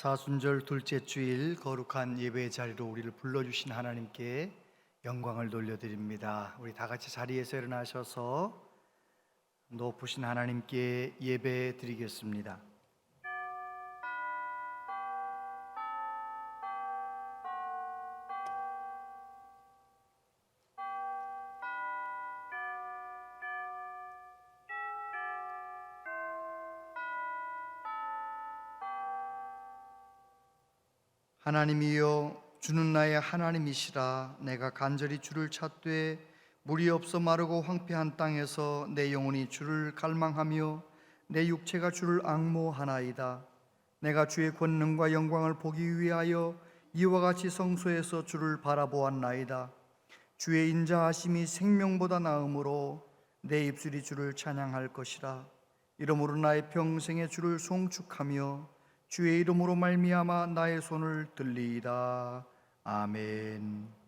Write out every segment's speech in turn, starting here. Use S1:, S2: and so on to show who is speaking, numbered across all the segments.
S1: 사순절 둘째 주일 거룩한 예배의 자리로 우리를 불러주신 하나님께 영광을 돌려드립니다. 우리 다 같이 자리에서 일어나셔서 높으신 하나님께 예배 드리겠습니다. 하나님이여, 주는 나의 하나님이시라. 내가 간절히 주를 찾되 물이 없어 마르고 황폐한 땅에서 내 영혼이 주를 갈망하며 내 육체가 주를 앙모하나이다. 내가 주의 권능과 영광을 보기 위하여 이와 같이 성소에서 주를 바라보았나이다. 주의 인자하심이 생명보다 나음으로 내 입술이 주를 찬양할 것이라. 이러므로 나의 평생에 주를 송축하며 주의 이름으로 말미암아 나의 손을 들리이다. 아멘.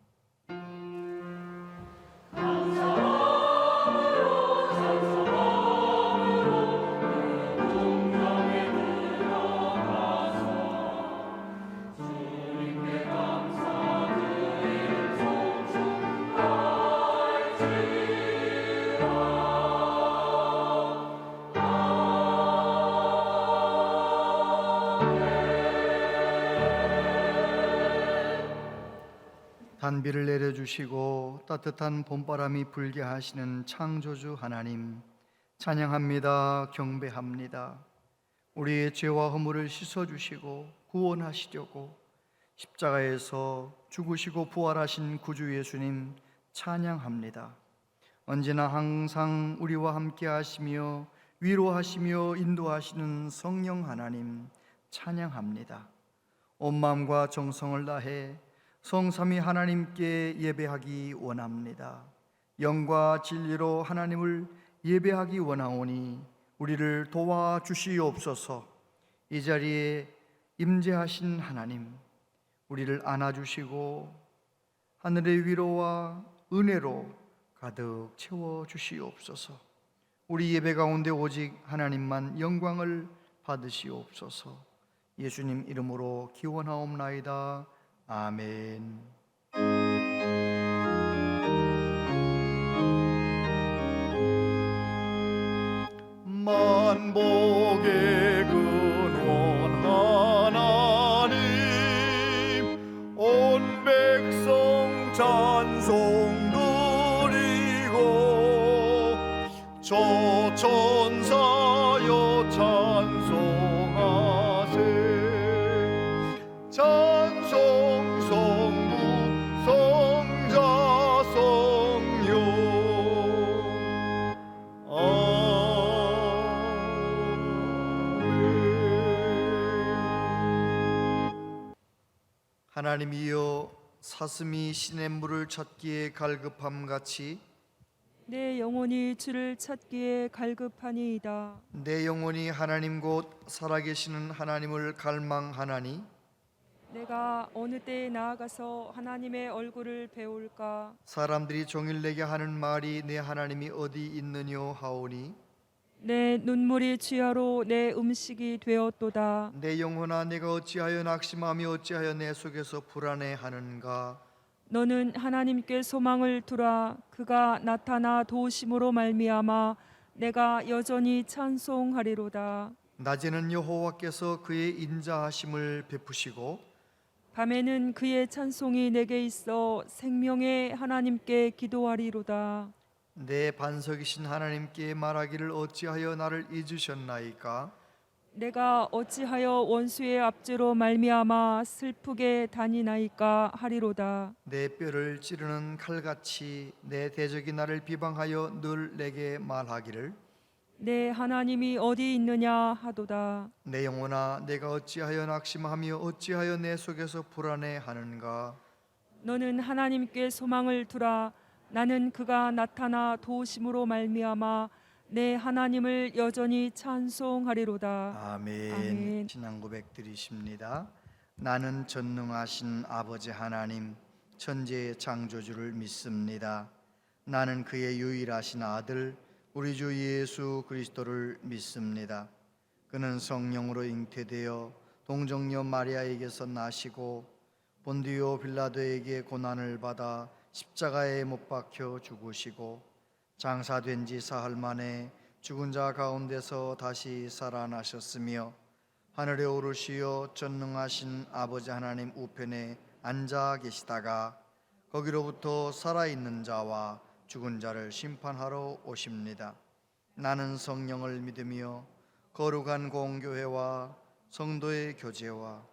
S1: 단비를 내려주시고 따뜻한 봄바람이 불게 하시는 창조주 하나님, 찬양합니다. 경배합니다. 우리의 죄와 허물을 씻어주시고 구원하시려고 십자가에서 죽으시고 부활하신 구주 예수님 찬양합니다. 언제나 항상 우리와 함께 하시며 위로하시며 인도하시는 성령 하나님 찬양합니다. 온 마음과 정성을 다해 성삼위 하나님께 예배하기 원합니다. 영과 진리로 하나님을 예배하기 원하오니 우리를 도와주시옵소서. 이 자리에 임재하신 하나님, 우리를 안아주시고 하늘의 위로와 은혜로 가득 채워주시옵소서. 우리 예배 가운데 오직 하나님만 영광을 받으시옵소서. 예수님 이름으로 기원하옵나이다. 아멘. 만복의 근원 하나님, 온 백성 찬송 드리고 저 천사여 찬송하세. 찬송 성부 성자 성령. 아멘. 하나님이여, 사슴이 시냇물을 찾기에 갈급함 같이
S2: 내 영혼이 주를 찾기에 갈급하니이다.
S1: 내 영혼이 하나님 곧 살아계시는 하나님을 갈망하나니
S2: 내가 어느 때에 나아가서 하나님의 얼굴을 배울까?
S1: 사람들이 종일 내게 하는 말이 내 하나님이 어디 있느뇨 하오니
S2: 내 눈물이 주야로 내 음식이 되었도다.
S1: 내 영혼아, 내가 어찌하여 낙심하며 어찌하여 내 속에서 불안해하는가?
S2: 너는 하나님께 소망을 두라. 그가 나타나 도우심으로 말미암아 내가 여전히 찬송하리로다.
S1: 낮에는 여호와께서 그의 인자하심을 베푸시고
S2: 밤에는 그의 찬송이 내게 있어 생명의 하나님께 기도하리로다.
S1: 내 반석이신 하나님께 말하기를 어찌하여 나를 잊으셨나이까?
S2: 내가 어찌하여 원수의 압제로 말미암아 슬프게 다니나이까 하리로다.
S1: 내 뼈를 찌르는 칼같이 내 대적이 나를 비방하여 늘 내게 말하기를
S2: 내 하나님이 어디 있느냐 하도다.
S1: 내 영혼아, 내가 어찌하여 낙심하며 어찌하여 내 속에서 불안해하는가?
S2: 너는 하나님께 소망을 두라. 나는 그가 나타나 도우심으로 말미암아 내 하나님을 여전히 찬송하리로다.
S1: 아멘.
S2: 아멘.
S1: 신앙 고백 드리십니다. 나는 전능하신 아버지 하나님, 천지의 창조주를 믿습니다. 나는 그의 유일하신 아들 우리 주 예수 그리스도를 믿습니다. 그는 성령으로 잉태되어 동정녀 마리아에게서 나시고 본디오 빌라도에게 고난을 받아 십자가에 못 박혀 죽으시고 장사된 지 사흘 만에 죽은 자 가운데서 다시 살아나셨으며 하늘에 오르시어 전능하신 아버지 하나님 우편에 앉아 계시다가 거기로부터 살아있는 자와 죽은 자를 심판하러 오십니다. 나는 성령을 믿으며 거룩한 공교회와 성도의 교제와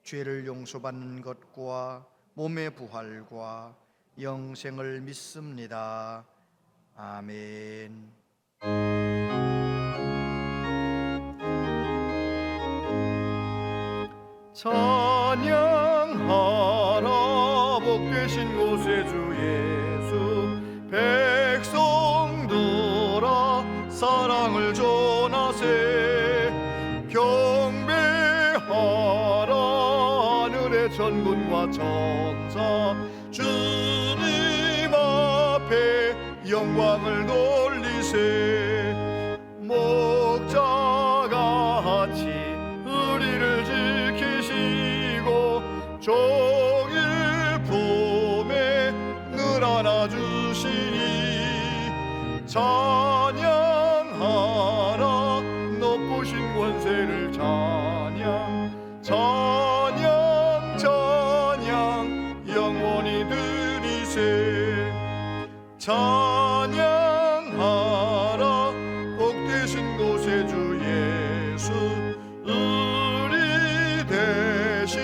S1: 죄를 용서받는 것과 몸의 부활과 영생을 믿습니다. 아멘. 찬양하라 복되신 곳에 주 예수 백성들아 사랑을 전하세 경배하라 하늘의 천군과 천사 주님 앞에 영광을 돌리세 목자같이 우리를 지키시고 종일 품에 늘 안아주시니 찬양하라 높으신 권세를 찬양 찬양 찬양 영원히 드리세 찬양하라 복되신 곳에 주 예수 우리 대신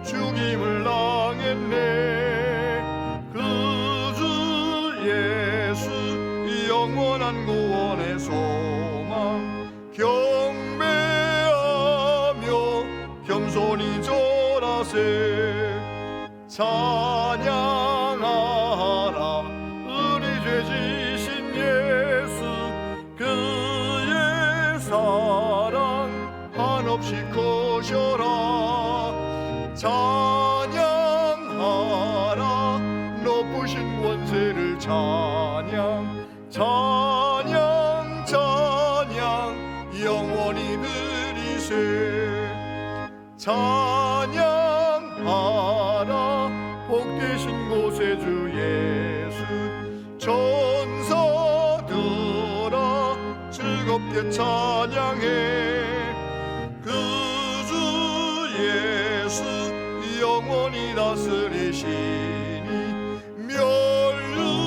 S1: 죽임을 당했네 그 주 예수 영원한 구원의 소망 경배하며 겸손히 절하세 찬양하라 우리 죄 지신 예수 그의 사랑 한없이 크셔라 찬양하라 높으신 권세를 찬양 찬양 찬양 영원히 드리세 찬양하라 복되신 곳에 주 예수 천사들아 즐겁게 찬양해 그 주 예수 영원히 다스리시니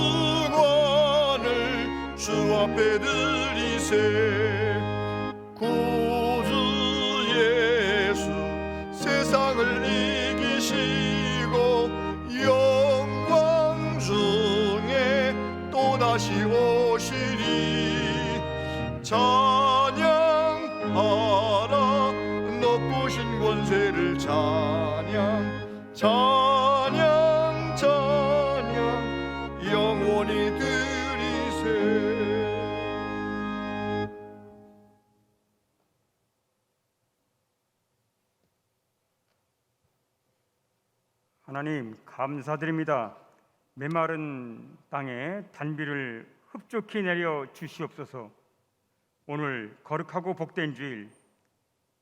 S1: 멸류관을 주 앞에 드리세 구주 예수 세상을 이기시고 영광 중에 또다시 오시리 찬양하라 높으신 권세를 찬양 찬양 찬양 영원히 드리세
S3: 하나님 감사드립니다. 메마른 땅에 단비를 흡족히 내려 주시옵소서. 오늘 거룩하고 복된 주일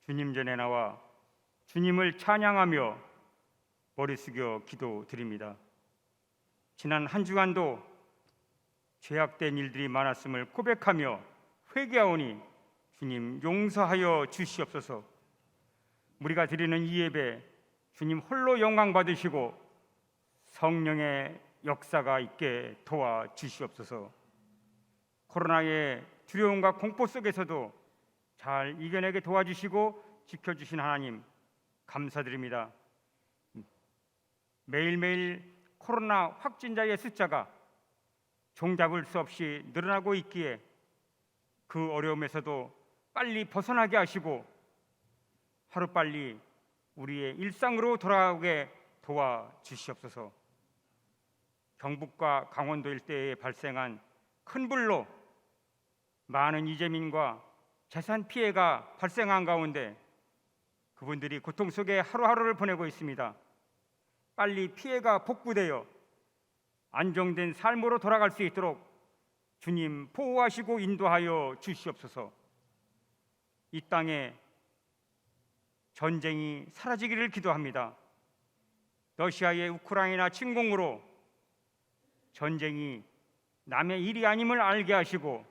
S3: 주님 전에 나와 주님을 찬양하며 머리 숙여 기도드립니다. 지난 한 주간도 죄악된 일들이 많았음을 고백하며 회개하오니 주님 용서하여 주시옵소서. 우리가 드리는 이 예배 주님 홀로 영광 받으시고 성령의 역사가 있게 도와주시옵소서. 코로나의 두려움과 공포 속에서도 잘 이겨내게 도와주시고 지켜주신 하나님 감사드립니다. 매일매일 코로나 확진자의 숫자가 종잡을 수 없이 늘어나고 있기에 그 어려움에서도 빨리 벗어나게 하시고 하루빨리 우리의 일상으로 돌아오게 도와주시옵소서. 경북과 강원도 일대에 발생한 큰 불로 많은 이재민과 재산 피해가 발생한 가운데 그분들이 고통 속에 하루하루를 보내고 있습니다. 빨리 피해가 복구되어 안정된 삶으로 돌아갈 수 있도록 주님 보호하시고 인도하여 주시옵소서. 이 땅에 전쟁이 사라지기를 기도합니다. 러시아의 우크라이나 침공으로 전쟁이 남의 일이 아님을 알게 하시고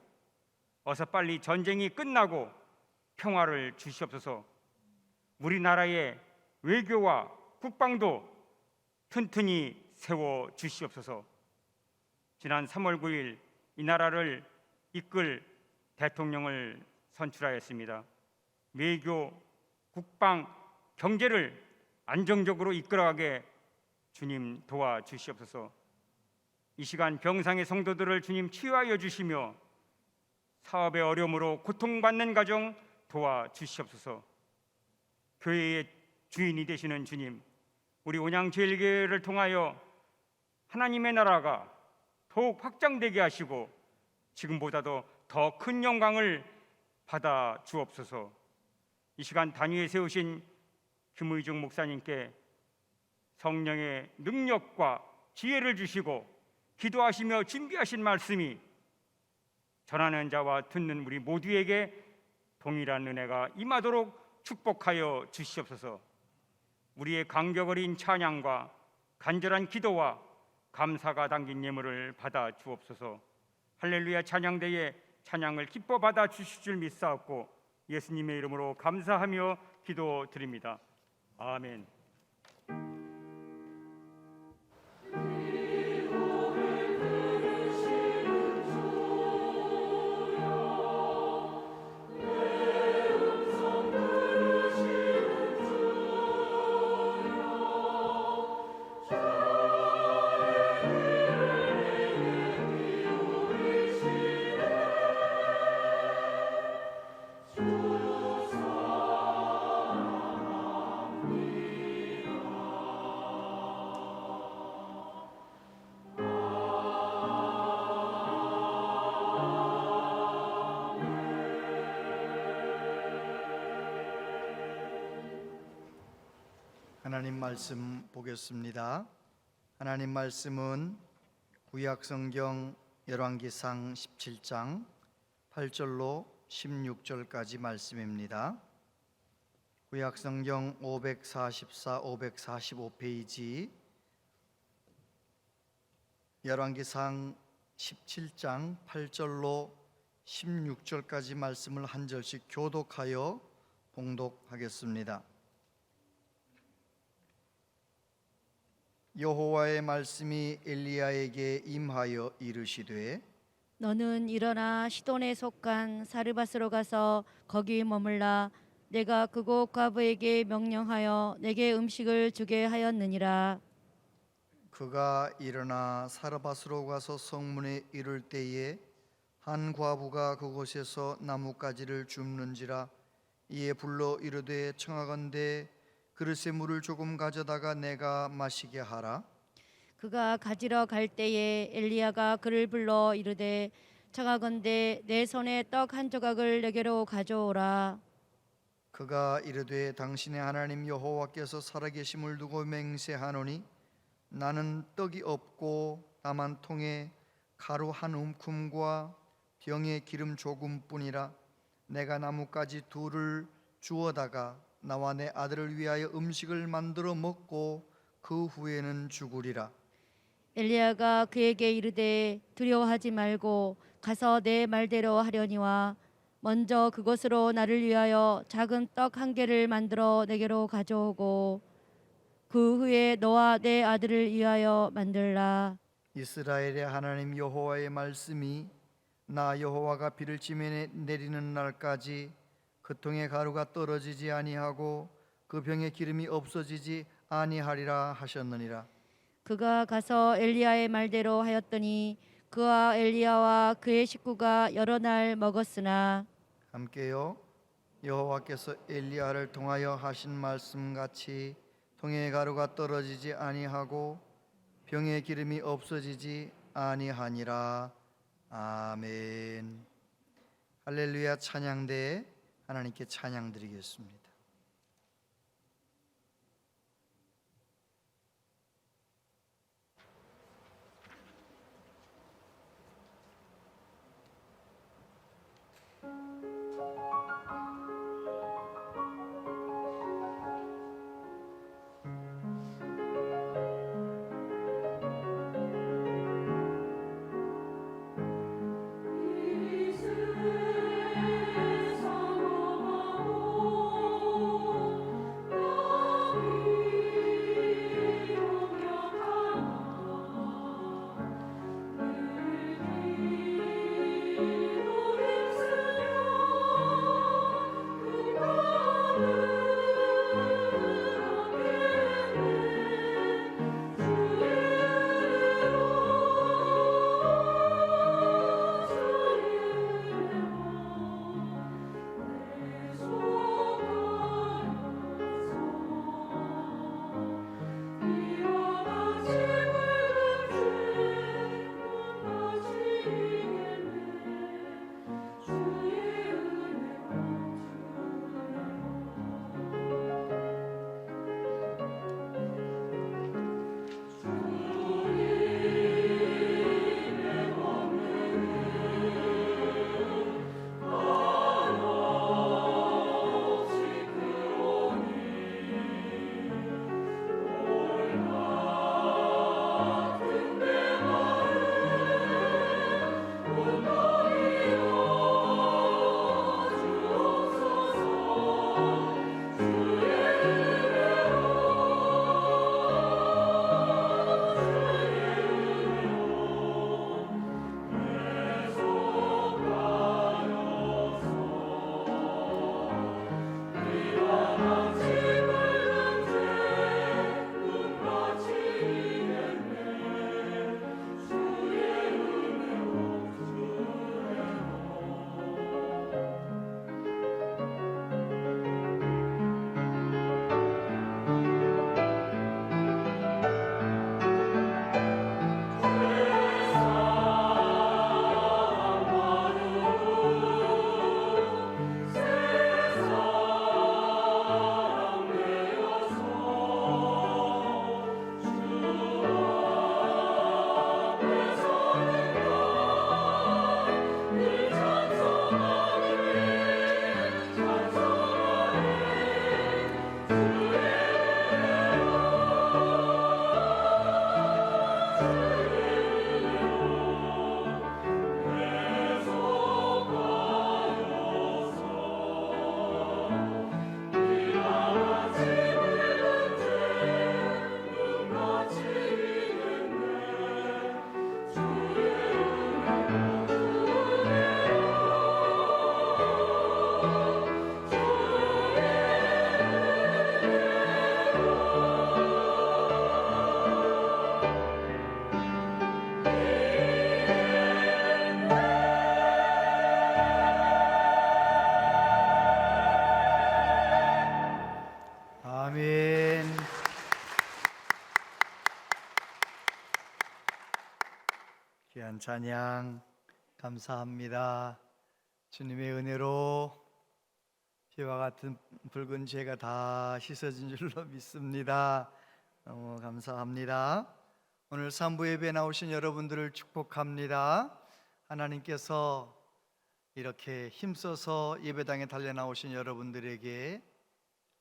S3: 어서 빨리 전쟁이 끝나고 평화를 주시옵소서. 우리나라의 외교와 국방도 튼튼히 세워 주시옵소서. 지난 3월 9일 이 나라를 이끌 대통령을 선출하였습니다. 외교, 국방, 경제를 안정적으로 이끌어가게 주님 도와주시옵소서. 이 시간 병상의 성도들을 주님 치유하여 주시며 사업의 어려움으로 고통받는 가정 도와주시옵소서. 교회의 주인이 되시는 주님, 우리 온양제일교회를 통하여 하나님의 나라가 더욱 확장되게 하시고 지금보다도 더 큰 영광을 받아 주옵소서. 이 시간 단위에 세우신 김의중 목사님께 성령의 능력과 지혜를 주시고 기도하시며 준비하신 말씀이 전하는 자와 듣는 우리 모두에게 동일한 은혜가 임하도록 축복하여 주시옵소서. 우리의 감격 어린 찬양과 간절한 기도와 감사가 담긴 예물을 받아 주옵소서. 할렐루야 찬양대에 찬양을 기뻐 받아 주실 줄 믿사옵고 예수님의 이름으로 감사하며 기도드립니다. 아멘.
S1: 하나님 말씀 보겠습니다. 하나님 말씀은 구약성경 열왕기상 17장 8절로 16절까지 말씀입니다. 구약성경 544, 545페이지 열왕기상 17장 8절로 16절까지 말씀을 한 절씩 교독하여 봉독하겠습니다. 여호와의 말씀이 엘리야에게 임하여 이르시되
S4: 너는 일어나 시돈에 속한 사르밧으로 가서 거기 머물라. 내가 그곳 과부에게 명령하여 내게 음식을 주게 하였느니라.
S1: 그가 일어나 사르밧으로 가서 성문에 이를 때에 한 과부가 그곳에서 나뭇가지를 줍는지라. 이에 불러 이르되 청하건대 그릇에 물을 조금 가져다가 내가 마시게 하라.
S4: 그가 가지러 갈 때에 엘리야가 그를 불러 이르되 청하건대 내 손에 떡 한 조각을 내게로 가져오라.
S1: 그가 이르되 당신의 하나님 여호와께서 살아계심을 두고 맹세하노니 나는 떡이 없고 다만 통에 가루 한 움큼과 병에 기름 조금뿐이라. 내가 나뭇가지 둘을 주워다가 나와 내 아들을 위하여 음식을 만들어 먹고 그 후에는 죽으리라.
S4: 엘리야가 그에게 이르되 두려워하지 말고 가서 내 말대로 하려니와 먼저 그것으로 나를 위하여 작은 떡 한 개를 만들어 내게로 가져오고 그 후에 너와 내 아들을 위하여 만들라.
S1: 이스라엘의 하나님 여호와의 말씀이 나 여호와가 비를 지면에 내리는 날까지 그 통에 가루가 떨어지지 아니하고 그 병에 기름이 없어지지 아니하리라 하셨느니라.
S4: 그가 가서 엘리야의 말대로 하였더니 그와 엘리야와 그의 식구가 여러 날 먹었으나
S1: 함께요. 여호와께서 엘리야를 통하여 하신 말씀같이 통에 가루가 떨어지지 아니하고 병에 기름이 없어지지 아니하니라. 아멘. 할렐루야 찬양대에 하나님께 찬양 드리겠습니다. 귀한 찬양 감사합니다. 주님의 은혜로 피와 같은 붉은 죄가 다 씻어진 줄로 믿습니다. 너무 감사합니다. 오늘 3부 예배 나오신 여러분들을 축복합니다. 하나님께서 이렇게 힘써서 예배당에 달려 나오신 여러분들에게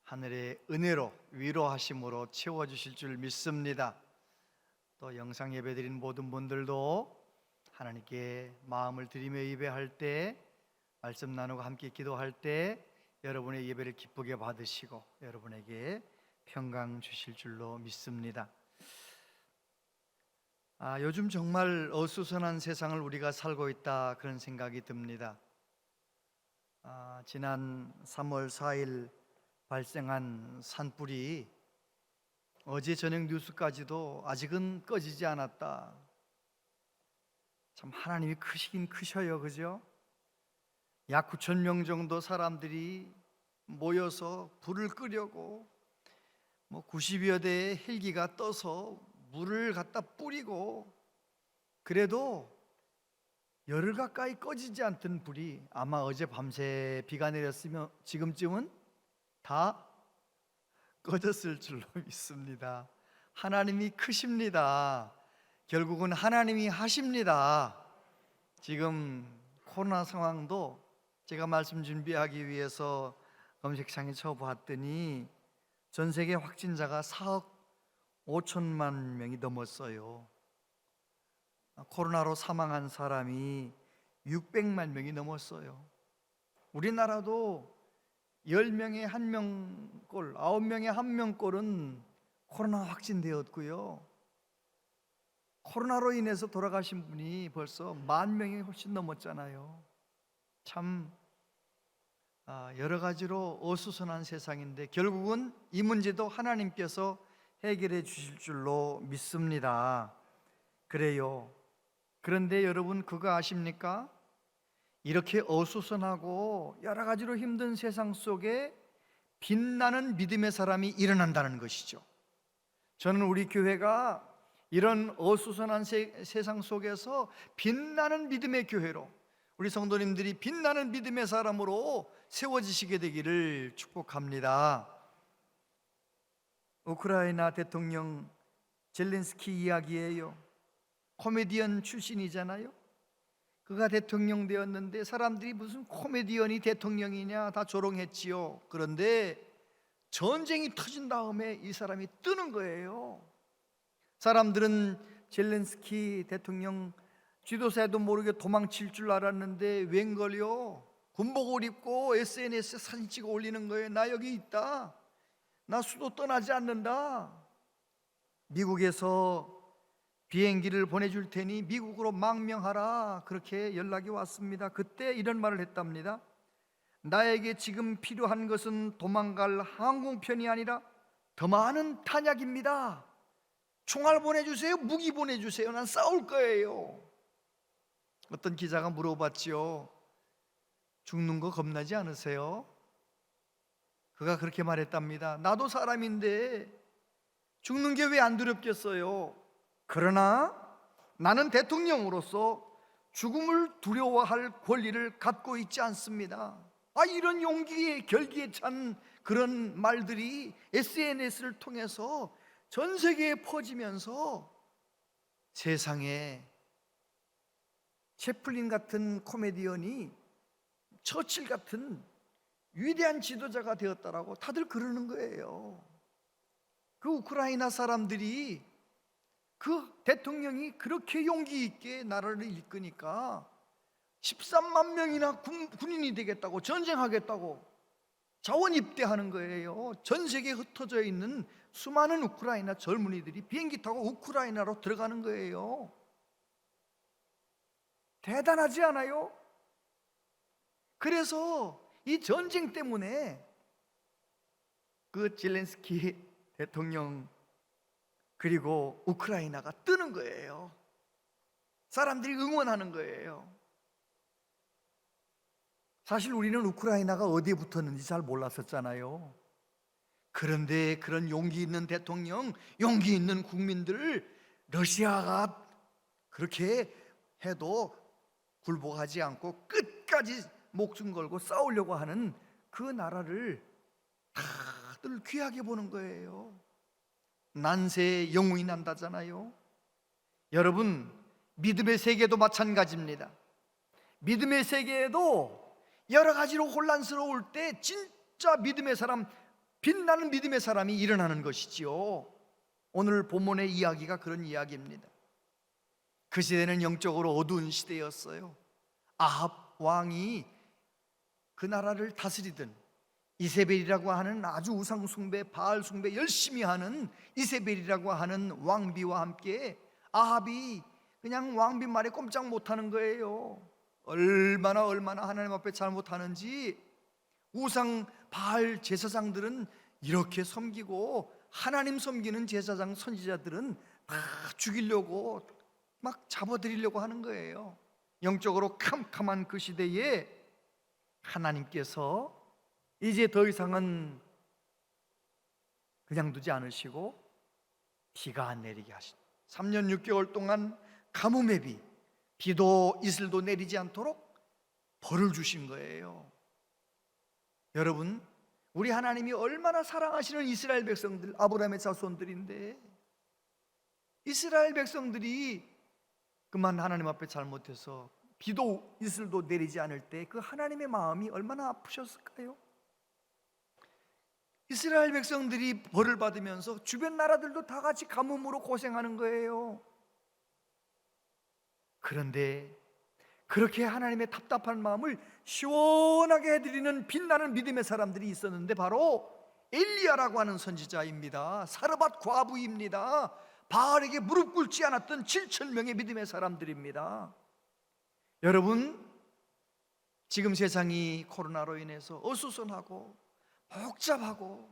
S1: 하늘의 은혜로 위로하심으로 채워주실 줄 믿습니다. 또 영상 예배 드린 모든 분들도 하나님께 마음을 드리며 예배할 때, 말씀 나누고 함께 기도할 때 여러분의 예배를 기쁘게 받으시고 여러분에게 평강 주실 줄로 믿습니다. 요즘 정말 어수선한 세상을 우리가 살고 있다, 그런 생각이 듭니다. 지난 3월 4일 발생한 산불이 어제 저녁 뉴스까지도 아직은 꺼지지 않았다. 참 하나님이 크시긴 크셔요, 그죠? 약 9,000명 정도 사람들이 모여서 불을 끄려고 90여 대의 헬기가 떠서 물을 갖다 뿌리고, 그래도 열흘 가까이 꺼지지 않던 불이 아마 어제 밤새 비가 내렸으면 지금쯤은 다 꺼졌을 줄로 믿습니다. 하나님이 크십니다. 결국은 하나님이 하십니다. 지금 코로나 상황도 제가 말씀 준비하기 위해서 검색창에 쳐봤더니 전 세계 확진자가 4억 5천만 명이 넘었어요. 코로나로 사망한 사람이 600만 명이 넘었어요. 우리나라도 10명에 1명꼴, 9명에 1명꼴은 코로나 확진되었고요. 코로나로 인해서 돌아가신 분이 벌써 10,000명이 훨씬 넘었잖아요. 참 여러 가지로 어수선한 세상인데 결국은 이 문제도 하나님께서 해결해 주실 줄로 믿습니다. 그래요. 그런데 여러분 그거 아십니까? 이렇게 어수선하고 여러 가지로 힘든 세상 속에 빛나는 믿음의 사람이 일어난다는 것이죠. 저는 우리 교회가 이런 어수선한 세상 속에서 빛나는 믿음의 교회로, 우리 성도님들이 빛나는 믿음의 사람으로 세워지시게 되기를 축복합니다. 우크라이나 대통령 젤렌스키 이야기예요. 코미디언 출신이잖아요. 그가 대통령 되었는데 사람들이 무슨 코미디언이 대통령이냐 다 조롱했지요. 그런데 전쟁이 터진 다음에 이 사람이 뜨는 거예요. 사람들은 젤렌스키 대통령 지도자도 모르게 도망칠 줄 알았는데 웬걸요, 군복을 입고 SNS에 사진 찍어 올리는 거예요. 나 여기 있다, 나 수도 떠나지 않는다, 미국에서 비행기를 보내줄 테니 미국으로 망명하라, 그렇게 연락이 왔습니다. 그때 이런 말을 했답니다. 나에게 지금 필요한 것은 도망갈 항공편이 아니라 더 많은 탄약입니다. 총알 보내주세요, 무기 보내주세요, 난 싸울 거예요. 어떤 기자가 물어봤지요. 죽는 거 겁나지 않으세요? 그가 그렇게 말했답니다. 나도 사람인데 죽는 게 왜 안 두렵겠어요? 그러나 나는 대통령으로서 죽음을 두려워할 권리를 갖고 있지 않습니다. 이런 용기에 결기에 찬 그런 말들이 SNS를 통해서 전 세계에 퍼지면서 세상에 채플린 같은 코미디언이 처칠 같은 위대한 지도자가 되었다라고 다들 그러는 거예요. 그 우크라이나 사람들이 그 대통령이 그렇게 용기 있게 나라를 이끄니까 13만 명이나 군인이 되겠다고, 전쟁하겠다고 자원 입대하는 거예요. 전 세계에 흩어져 있는 수많은 우크라이나 젊은이들이 비행기 타고 우크라이나로 들어가는 거예요. 대단하지 않아요? 그래서 이 전쟁 때문에 그 젤렌스키 대통령 그리고 우크라이나가 뜨는 거예요. 사람들이 응원하는 거예요. 사실 우리는 우크라이나가 어디에 붙었는지 잘 몰랐었잖아요. 그런데 그런 용기 있는 대통령, 용기 있는 국민들을 러시아가 그렇게 해도 굴복하지 않고 끝까지 목숨 걸고 싸우려고 하는 그 나라를 다들 귀하게 보는 거예요. 난세에 영웅이 난다잖아요. 여러분, 믿음의 세계도 마찬가지입니다. 믿음의 세계에도 여러 가지로 혼란스러울 때 진짜 믿음의 사람, 빛나는 믿음의 사람이 일어나는 것이지요. 오늘 본문의 이야기가 그런 이야기입니다. 그 시대는 영적으로 어두운 시대였어요. 아합 왕이 그 나라를 다스리던 이세벨이라고 하는 아주 우상 숭배, 바알 숭배 열심히 하는 이세벨이라고 하는 왕비와 함께 아합이 그냥 왕비 말에 꼼짝 못하는 거예요. 얼마나 하나님 앞에 잘못하는지. 우상 바알 제사장들은 이렇게 섬기고 하나님 섬기는 제사장 선지자들은 다 죽이려고 막 잡아들이려고 하는 거예요. 영적으로 캄캄한 그 시대에 하나님께서 이제 더 이상은 그냥 두지 않으시고 비가 안 내리게 하신 3년 6개월 동안 가뭄의 비, 비도 이슬도 내리지 않도록 벌을 주신 거예요. 여러분, 우리 하나님이 얼마나 사랑하시는 이스라엘 백성들, 아브라함의 자손들인데 이스라엘 백성들이 그만 하나님 앞에 잘못해서 비도 이슬도 내리지 않을 때 그 하나님의 마음이 얼마나 아프셨을까요? 이스라엘 백성들이 벌을 받으면서 주변 나라들도 다 같이 가뭄으로 고생하는 거예요. 그런데 그렇게 하나님의 답답한 마음을 시원하게 해드리는 빛나는 믿음의 사람들이 있었는데 바로 엘리야라고 하는 선지자입니다. 사르밧 과부입니다. 바알에게 무릎 꿇지 않았던 7,000명의 믿음의 사람들입니다. 여러분, 지금 세상이 코로나로 인해서 어수선하고 복잡하고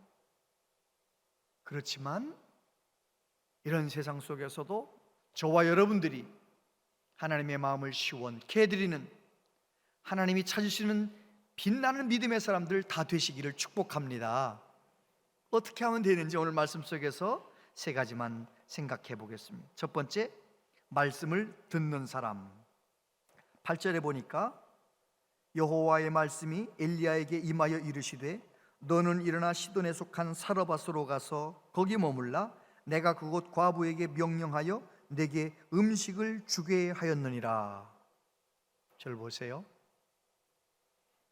S1: 그렇지만 이런 세상 속에서도 저와 여러분들이 하나님의 마음을 시원케 해드리는, 하나님이 찾으시는 빛나는 믿음의 사람들 다 되시기를 축복합니다. 어떻게 하면 되는지 오늘 말씀 속에서 세 가지만 생각해 보겠습니다. 첫 번째, 말씀을 듣는 사람. 8절에 보니까 여호와의 말씀이 엘리야에게 임하여 이르시되 너는 일어나 시돈에 속한 사르밧으로 가서 거기 머물라. 내가 그곳 과부에게 명령하여 내게 음식을 주게 하였느니라. 절 보세요.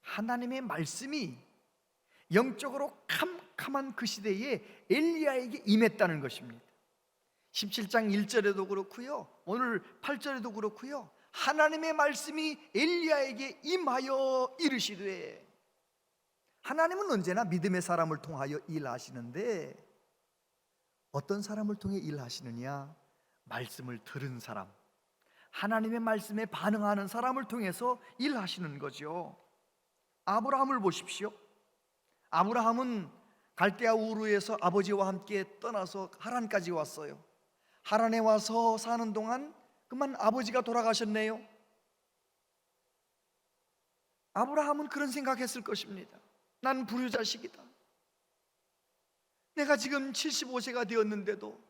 S1: 하나님의 말씀이 영적으로 캄캄한 그 시대에 엘리야에게 임했다는 것입니다. 17장 1절에도 그렇고요, 오늘 8절에도 그렇고요, 하나님의 말씀이 엘리야에게 임하여 이르시되, 하나님은 언제나 믿음의 사람을 통하여 일하시는데 어떤 사람을 통해 일하시느냐? 말씀을 들은 사람, 하나님의 말씀에 반응하는 사람을 통해서 일하시는 거죠. 아브라함을 보십시오. 아브라함은 갈대아 우르에서 아버지와 함께 떠나서 하란까지 왔어요. 하란에 와서 사는 동안 그만 아버지가 돌아가셨네요. 아브라함은 그런 생각했을 것입니다. 난 불효자식이다. 내가 지금 75세가 되었는데도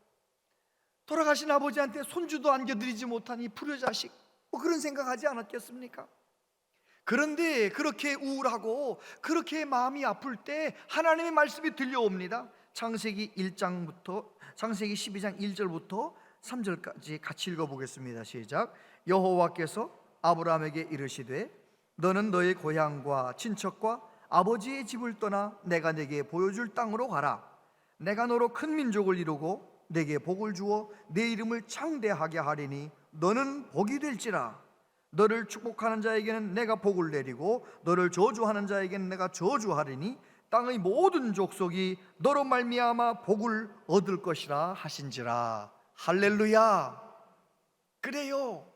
S1: 돌아가신 아버지한테 손주도 안겨드리지 못한 이 불효자식, 그런 생각하지 않았겠습니까? 그런데 그렇게 우울하고 그렇게 마음이 아플 때 하나님의 말씀이 들려옵니다. 창세기 12장 1절부터 3절까지 같이 읽어보겠습니다. 시작. 여호와께서 아브라함에게 이르시되 너는 너의 고향과 친척과 아버지의 집을 떠나 내가 내게 보여줄 땅으로 가라. 내가 너로 큰 민족을 이루고 내게 복을 주어 내 이름을 창대하게 하리니 너는 복이 될지라. 너를 축복하는 자에게는 내가 복을 내리고 너를 저주하는 자에게는 내가 저주하리니 땅의 모든 족속이 너로 말미암아 복을 얻을 것이라 하신지라. 할렐루야. 그래요,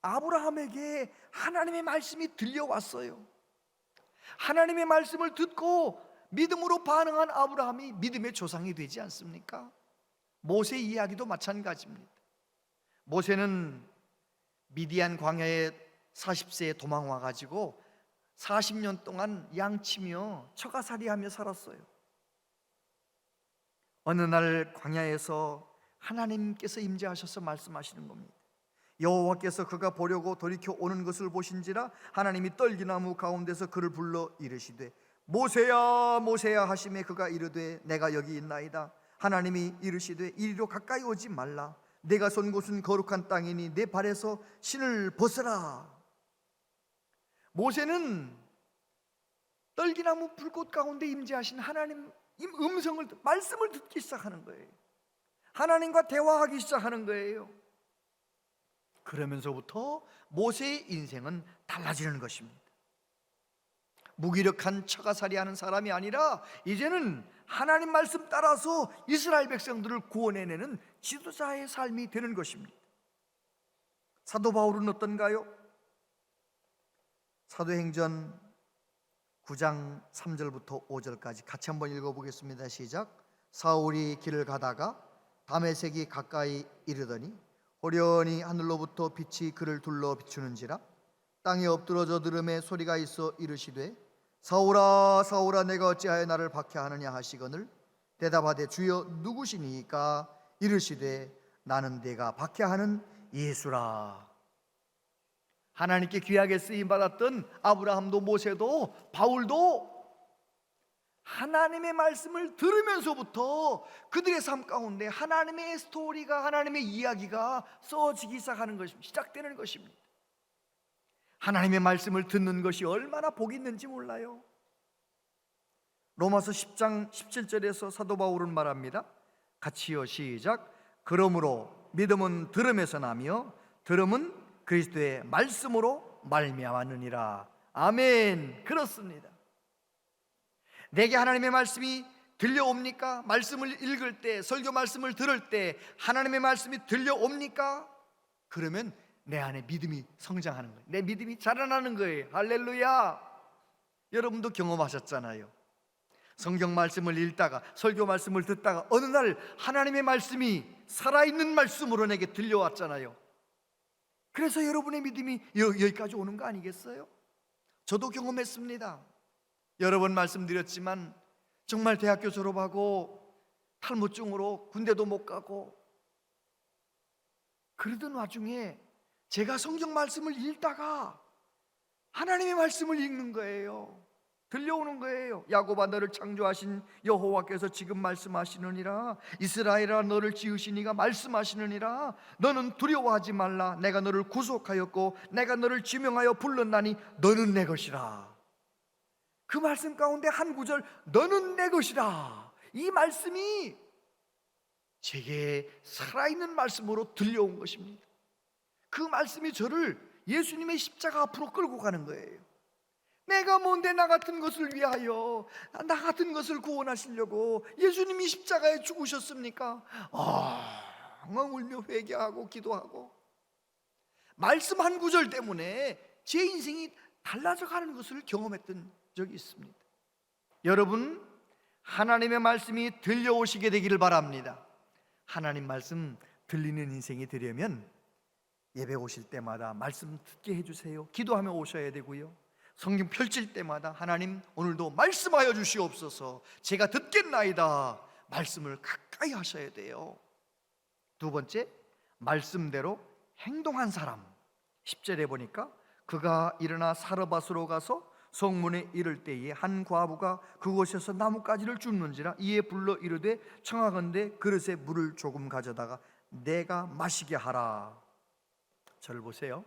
S1: 아브라함에게 하나님의 말씀이 들려왔어요. 하나님의 말씀을 듣고 믿음으로 반응한 아브라함이 믿음의 조상이 되지 않습니까? 모세 이야기도 마찬가지입니다. 모세는 미디안 광야에 40세에 도망와 가지고 40년 동안 양치며 처가살이하며 살았어요. 어느 날 광야에서 하나님께서 임재하셔서 말씀하시는 겁니다. 여호와께서 그가 보려고 돌이켜 오는 것을 보신지라 하나님이 떨기나무 가운데서 그를 불러 이르시되 모세야 모세야 하시매 그가 이르되 내가 여기 있나이다. 하나님이 이르시되 이리로 가까이 오지 말라. 내가 선 곳은 거룩한 땅이니 내 발에서 신을 벗으라. 모세는 떨기나무 불꽃 가운데 임재하신 하나님 음성을 말씀을 듣기 시작하는 거예요. 하나님과 대화하기 시작하는 거예요. 그러면서부터 모세의 인생은 달라지는 것입니다. 무기력한 처가살이하는 사람이 아니라 이제는 하나님 말씀 따라서 이스라엘 백성들을 구원해내는 지도자의 삶이 되는 것입니다. 사도 바울은 어떤가요? 사도행전 9장 3절부터 5절까지 같이 한번 읽어보겠습니다. 시작. 사울이 길을 가다가 다메섹이 가까이 이르더니 호련히 하늘로부터 빛이 그를 둘러 비추는지라 땅에 엎드러져 들음에 소리가 있어 이르시되 사울아 사울아 내가 어찌하여 나를 박해하느냐 하시거늘 대답하되 주여 누구시니까 이르시되 나는 내가 박해하는 예수라. 하나님께 귀하게 쓰임받았던 아브라함도 모세도 바울도 하나님의 말씀을 들으면서부터 그들의 삶 가운데 하나님의 스토리가 하나님의 이야기가 써지기 시작하는 것입니다. 시작되는 것입니다. 하나님의 말씀을 듣는 것이 얼마나 복이 있는지 몰라요. 로마서 10장 17절에서 사도 바울은 말합니다. 같이요 시작. 그러므로 믿음은 들음에서 나며 들음은 그리스도의 말씀으로 말미암았느니라. 아멘. 그렇습니다. 내게 하나님의 말씀이 들려옵니까? 말씀을 읽을 때, 설교 말씀을 들을 때 하나님의 말씀이 들려옵니까? 그러면 내 안에 믿음이 성장하는 거예요. 내 믿음이 자라나는 거예요. 할렐루야. 여러분도 경험하셨잖아요. 성경 말씀을 읽다가 설교 말씀을 듣다가 어느 날 하나님의 말씀이 살아있는 말씀으로 내게 들려왔잖아요. 그래서 여러분의 믿음이 여기까지 오는 거 아니겠어요? 저도 경험했습니다. 여러 번 말씀드렸지만 정말 대학교 졸업하고 탈무증으로 군대도 못 가고 그러던 와중에 제가 성경 말씀을 읽다가 하나님의 말씀을 읽는 거예요. 들려오는 거예요. 야곱아 너를 창조하신 여호와께서 지금 말씀하시느니라. 이스라엘아 너를 지으신 이가 말씀하시느니라. 너는 두려워하지 말라. 내가 너를 구속하였고 내가 너를 지명하여 불렀나니 너는 내 것이라. 그 말씀 가운데 한 구절 너는 내 것이라. 이 말씀이 제게 살아있는 말씀으로 들려온 것입니다. 그 말씀이 저를 예수님의 십자가 앞으로 끌고 가는 거예요. 내가 뭔데 나 같은 것을 위하여 나 같은 것을 구원하시려고 예수님이 십자가에 죽으셨습니까? 울며 회개하고 기도하고 말씀 한 구절 때문에 제 인생이 달라져 가는 것을 경험했던 적이 있습니다. 여러분 하나님의 말씀이 들려오시게 되기를 바랍니다. 하나님 말씀 들리는 인생이 되려면 예배 오실 때마다 말씀 듣게 해주세요. 기도하며 오셔야 되고요. 성경 펼칠 때마다 하나님 오늘도 말씀하여 주시옵소서. 제가 듣겠나이다. 말씀을 가까이 하셔야 돼요. 두 번째, 말씀대로 행동한 사람. 10절에 보니까 그가 일어나 사르밧으로 가서 성문에 이를 때에 한 과부가 그곳에서 나뭇가지를 줍는지라 이에 불러 이르되 청하건대 그릇에 물을 조금 가져다가 내가 마시게 하라. 저를 보세요.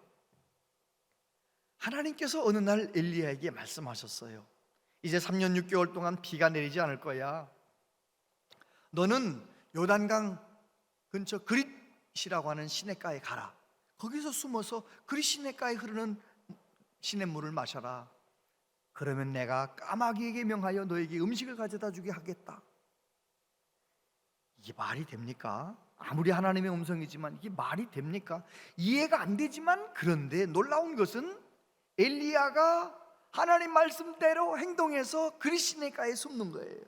S1: 하나님께서 어느 날 엘리야에게 말씀하셨어요. 이제 3년 6개월 동안 비가 내리지 않을 거야. 너는 요단강 근처 그릿이라고 하는 시냇가에 가라. 거기서 숨어서 그릿 시냇가에 흐르는 시냇물을 마셔라. 그러면 내가 까마귀에게 명하여 너에게 음식을 가져다 주게 하겠다. 이게 말이 됩니까? 아무리 하나님의 음성이지만 이게 말이 됩니까? 이해가 안 되지만 그런데 놀라운 것은 엘리야가 하나님 말씀대로 행동해서 그릿 시냇가에 숨는 거예요.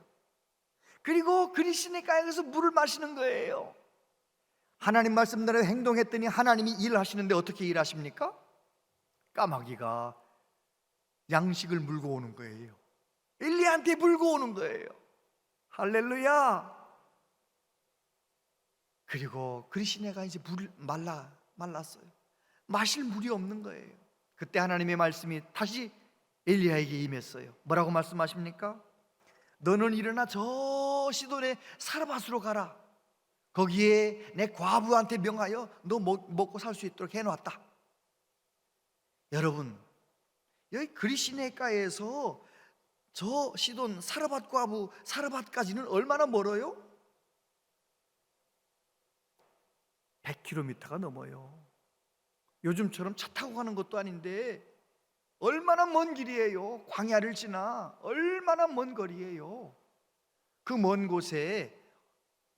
S1: 그리고 그릿 시냇가에서 물을 마시는 거예요. 하나님 말씀대로 행동했더니 하나님이 일하시는데 어떻게 일하십니까? 까마귀가 양식을 물고 오는 거예요. 엘리야한테 물고 오는 거예요. 할렐루야. 그리고 그릿 시내가 이제 물을 말랐어요. 마실 물이 없는 거예요. 그때 하나님의 말씀이 다시 엘리야에게 임했어요. 뭐라고 말씀하십니까? 너는 일어나 저 시돈의 사르밧으로 가라. 거기에 내 과부한테 명하여 너 먹고 살 수 있도록 해놨다. 여러분, 여기 그리시네가에서 저 시돈 사르밧 과부 사르밧까지는 얼마나 멀어요? 100km가 넘어요. 요즘처럼 차 타고 가는 것도 아닌데 얼마나 먼 길이에요. 광야를 지나 얼마나 먼 거리예요. 그 먼 곳에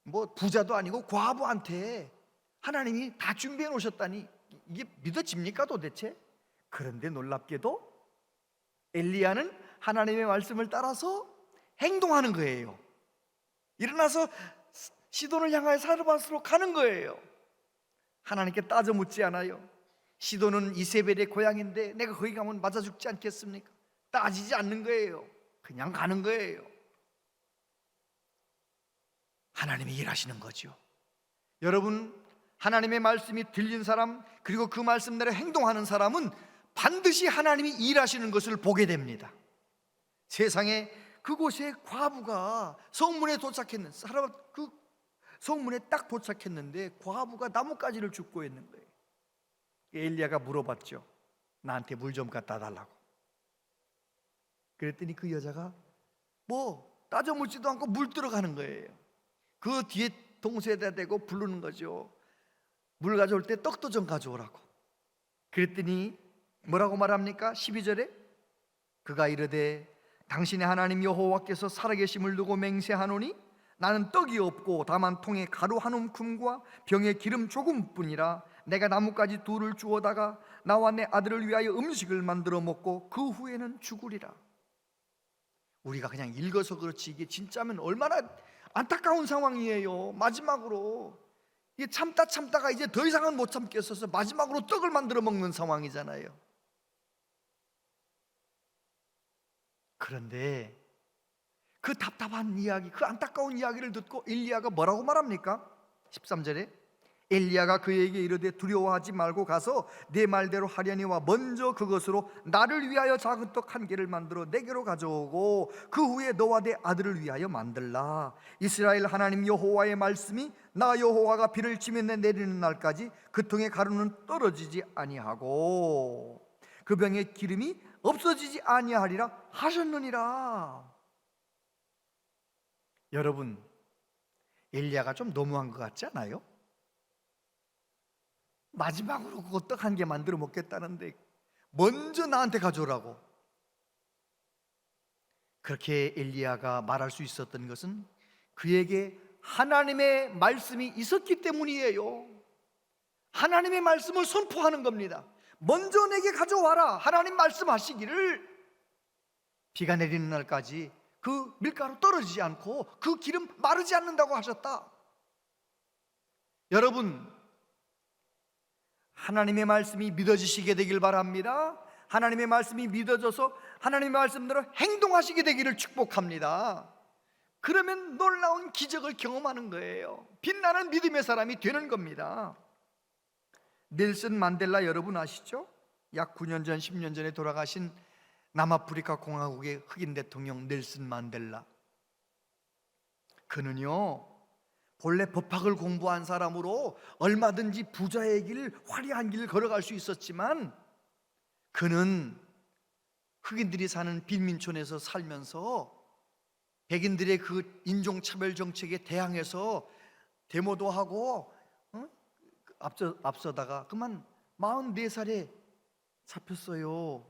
S1: 뭐 부자도 아니고 과부한테 하나님이 다 준비해 놓으셨다니 이게 믿어집니까 도대체? 그런데 놀랍게도 엘리야는 하나님의 말씀을 따라서 행동하는 거예요. 일어나서 시돈을 향하여 사르밧으로 가는 거예요. 하나님께 따져 묻지 않아요. 시돈은 이세벨의 고향인데 내가 거기 가면 맞아 죽지 않겠습니까? 따지지 않는 거예요. 그냥 가는 거예요. 하나님이 일하시는 거죠. 여러분, 하나님의 말씀이 들린 사람, 그리고 그 말씀대로 행동하는 사람은 반드시 하나님이 일하시는 것을 보게 됩니다. 세상에 그곳에 과부가 성문에 도착했는데, 그 성문에 딱 도착했는데 과부가 나뭇가지를 줍고 있는 거예요. 엘리야가 물어봤죠. 나한테 물 좀 갖다 달라고. 그랬더니 그 여자가 뭐 따져 묻지도 않고 물 들어가는 거예요. 그 뒤에 동세에다 대고 부르는 거죠. 물 가져올 때 떡도 좀 가져오라고. 그랬더니 뭐라고 말합니까? 12절에 그가 이르되 당신의 하나님 여호와께서 살아계심을 두고 맹세하노니 나는 떡이 없고 다만 통에 가루 한 움큼과 병에 기름 조금뿐이라. 내가 나뭇가지 둘을 주워다가 나와 내 아들을 위하여 음식을 만들어 먹고 그 후에는 죽으리라. 우리가 그냥 읽어서 그렇지 이게 진짜면 얼마나 안타까운 상황이에요. 마지막으로 이게 참다가 이제 더 이상은 못 참겠어서 마지막으로 떡을 만들어 먹는 상황이잖아요. 그런데 그 답답한 이야기, 그 안타까운 이야기를 듣고 엘리야가 뭐라고 말합니까? 13절에 엘리야가 그에게 이르되 두려워하지 말고 가서 내 말대로 하려니와 먼저 그것으로 나를 위하여 작은 떡 한 개를 만들어 내게로 가져오고 그 후에 너와 내 아들을 위하여 만들라. 이스라엘 하나님 여호와의 말씀이 나 여호와가 비를 치면 내리는 날까지 그 통의 가루는 떨어지지 아니하고 그 병의 기름이 없어지지 아니하리라 하셨느니라. 여러분, 엘리야가 좀 너무한 것 같지 않아요? 마지막으로 그거 떡 한 개 만들어 먹겠다는데 먼저 나한테 가져오라고. 그렇게 엘리야가 말할 수 있었던 것은 그에게 하나님의 말씀이 있었기 때문이에요. 하나님의 말씀을 선포하는 겁니다. 먼저 내게 가져와라. 하나님 말씀하시기를 비가 내리는 날까지 그 밀가루 떨어지지 않고 그 기름 마르지 않는다고 하셨다. 여러분, 하나님의 말씀이 믿어지시게 되길 바랍니다. 하나님의 말씀이 믿어져서 하나님의 말씀대로 행동하시게 되기를 축복합니다. 그러면 놀라운 기적을 경험하는 거예요. 빛나는 믿음의 사람이 되는 겁니다. 넬슨 만델라 여러분 아시죠? 약 9년 전 10년 전에 돌아가신 남아프리카 공화국의 흑인 대통령 넬슨 만델라. 그는요 본래 법학을 공부한 사람으로 얼마든지 부자의 길, 화려한 길을 걸어갈 수 있었지만 그는 흑인들이 사는 빈민촌에서 살면서 백인들의 그 인종차별 정책에 대항해서 데모도 하고 앞서다가 그만 44살에 잡혔어요.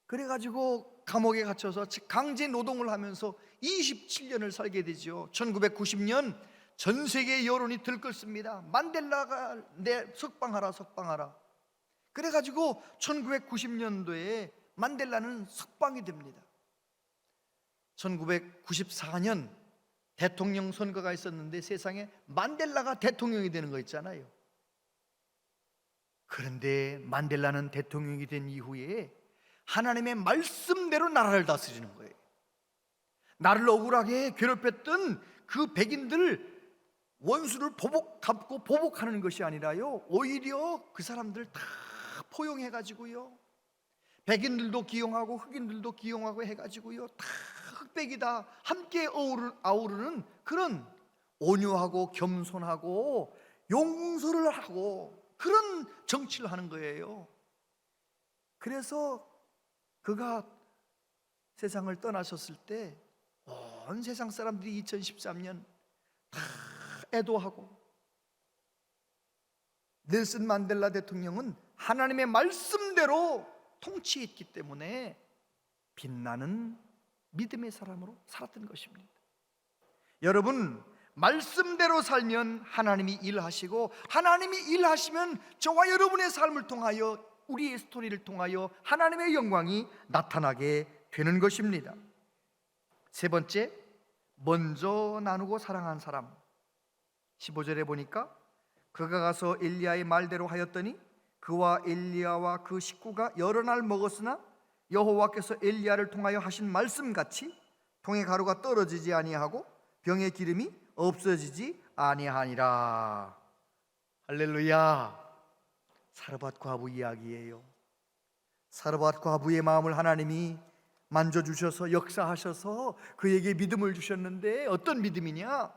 S1: 그래가지고 감옥에 갇혀서 강제 노동을 하면서 27년을 살게 되죠. 1990년 전 세계 여론이 들끓습니다. 만델라가 내 석방하라. 그래가지고 1990년도에 만델라는 석방이 됩니다. 1994년 대통령 선거가 있었는데 세상에 만델라가 대통령이 되는 거 있잖아요. 그런데 만델라는 대통령이 된 이후에 하나님의 말씀대로 나라를 다스리는 거예요. 나를 억울하게 괴롭혔던 그 백인들 원수를 갚고 보복하는 것이 아니라요, 오히려 그 사람들 다 포용해가지고요, 백인들도 기용하고 흑인들도 기용하고 해가지고요, 다 흑백이 다 함께 아우르는 그런 온유하고 겸손하고 용서를 하고 그런 정치를 하는 거예요. 그래서 그가 세상을 떠나셨을 때 온 세상 사람들이 2013년 다 애도하고, 넬슨 만델라 대통령은 하나님의 말씀대로 통치했기 때문에 빛나는 믿음의 사람으로 살았던 것입니다. 여러분, 말씀대로 살면 하나님이 일하시고, 하나님이 일하시면 저와 여러분의 삶을 통하여, 우리의 스토리를 통하여 하나님의 영광이 나타나게 되는 것입니다. 세 번째, 먼저 나누고 사랑한 사람. 15절에 보니까 그가 가서 엘리야의 말대로 하였더니 그와 엘리야와 그 식구가 여러 날 먹었으나 여호와께서 엘리야를 통하여 하신 말씀같이 통의 가루가 떨어지지 아니하고 병의 기름이 없어지지 아니하니라. 할렐루야. 사르밧 과부 이야기예요. 사르밧 과부의 마음을 하나님이 만져주셔서 역사하셔서 그에게 믿음을 주셨는데, 어떤 믿음이냐?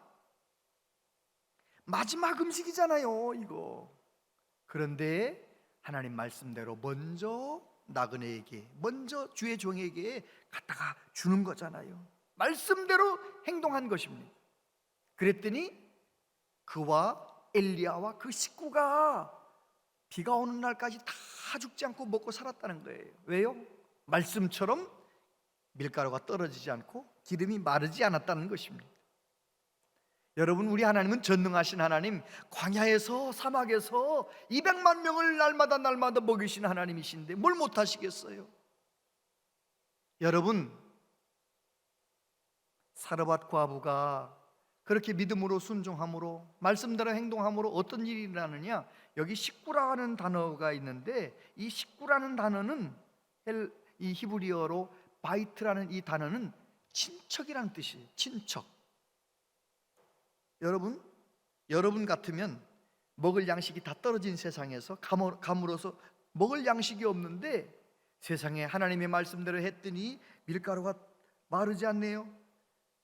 S1: 마지막 음식이잖아요, 이거. 그런데 하나님 말씀대로 먼저 나그네에게, 먼저 주의 종에게 갖다가 주는 거잖아요. 말씀대로 행동한 것입니다. 그랬더니 그와 엘리야와 그 식구가 비가 오는 날까지 다 죽지 않고 먹고 살았다는 거예요. 왜요? 말씀처럼 밀가루가 떨어지지 않고 기름이 마르지 않았다는 것입니다. 여러분, 우리 하나님은 전능하신 하나님, 광야에서 사막에서 200만 명을 날마다 먹이신 하나님이신데 뭘 못하시겠어요? 여러분, 사르밧 과부가 그렇게 믿음으로 순종함으로 말씀대로 행동함으로 어떤 일이 일어나느냐? 여기 식구라는 단어가 있는데, 이 식구라는 단어는 이 히브리어로 바이트라는 이 단어는 친척이라는 뜻이에요. 친척. 여러분 같으면 먹을 양식이 다 떨어진 세상에서 가물어서 먹을 양식이 없는데 세상에 하나님의 말씀대로 했더니 밀가루가 마르지 않네요.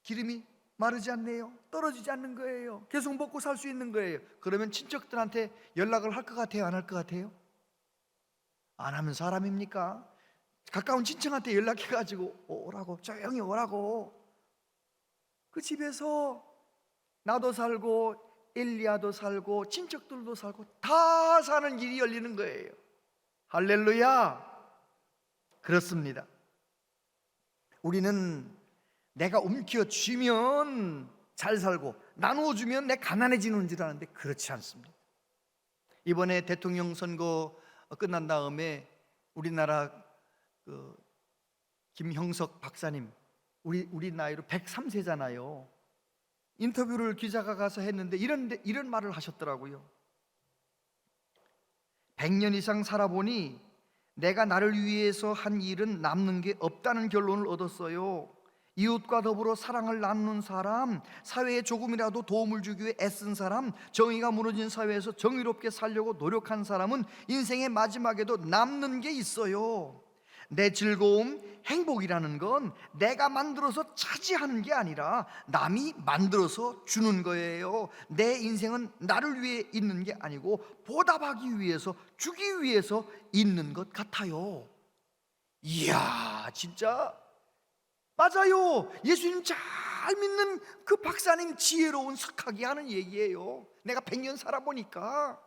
S1: 기름이 마르지 않네요. 떨어지지 않는 거예요. 계속 먹고 살 수 있는 거예요. 그러면 친척들한테 연락을 할 것 같아요? 안 할 것 같아요? 안 하면 사람입니까? 가까운 친척한테 연락해가지고 오라고, 조용히 오라고. 그 집에서 나도 살고 엘리야도 살고 친척들도 살고 다 사는 일이 열리는 거예요. 할렐루야. 그렇습니다. 우리는 내가 움켜쥐면 잘 살고 나누어주면 내 가난해지는 줄 아는데 그렇지 않습니다. 이번에 대통령 선거 끝난 다음에 우리나라 김형석 박사님, 우리 나이로 103세잖아요. 인터뷰를 기자가 가서 했는데 이런 말을 하셨더라고요. 100년 이상 살아보니 내가 나를 위해서 한 일은 남는 게 없다는 결론을 얻었어요. 이웃과 더불어 사랑을 나누는 사람, 사회에 조금이라도 도움을 주기 위해 애쓴 사람, 정의가 무너진 사회에서 정의롭게 살려고 노력한 사람은 인생의 마지막에도 남는 게 있어요. 내 즐거움, 행복이라는 건 내가 만들어서 차지하는 게 아니라 남이 만들어서 주는 거예요. 내 인생은 나를 위해 있는 게 아니고 보답하기 위해서, 주기 위해서 있는 것 같아요. 이야, 진짜 맞아요. 예수님 잘 믿는 그 박사님 지혜로운 석학이 하는 얘기예요. 내가 100년 살아보니까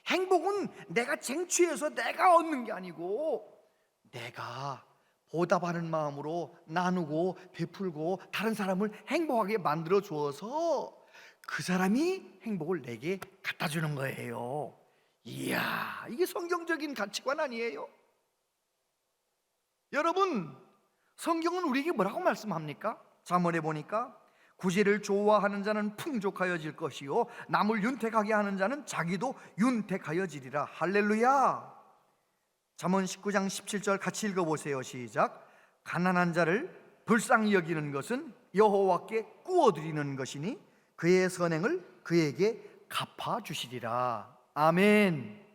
S1: 행복은 내가 쟁취해서 내가 얻는 게 아니고 내가 보답하는 마음으로 나누고 베풀고 다른 사람을 행복하게 만들어 주어서 그 사람이 행복을 내게 갖다 주는 거예요. 이야, 이게 성경적인 가치관 아니에요? 여러분, 성경은 우리에게 뭐라고 말씀합니까? 잠언에 보니까 구제를 좋아하는 자는 풍족하여질 것이요 남을 윤택하게 하는 자는 자기도 윤택하여지리라. 할렐루야. 잠언 19장 17절 같이 읽어보세요. 시작. 가난한 자를 불쌍히 여기는 것은 여호와께 구워드리는 것이니 그의 선행을 그에게 갚아주시리라. 아멘.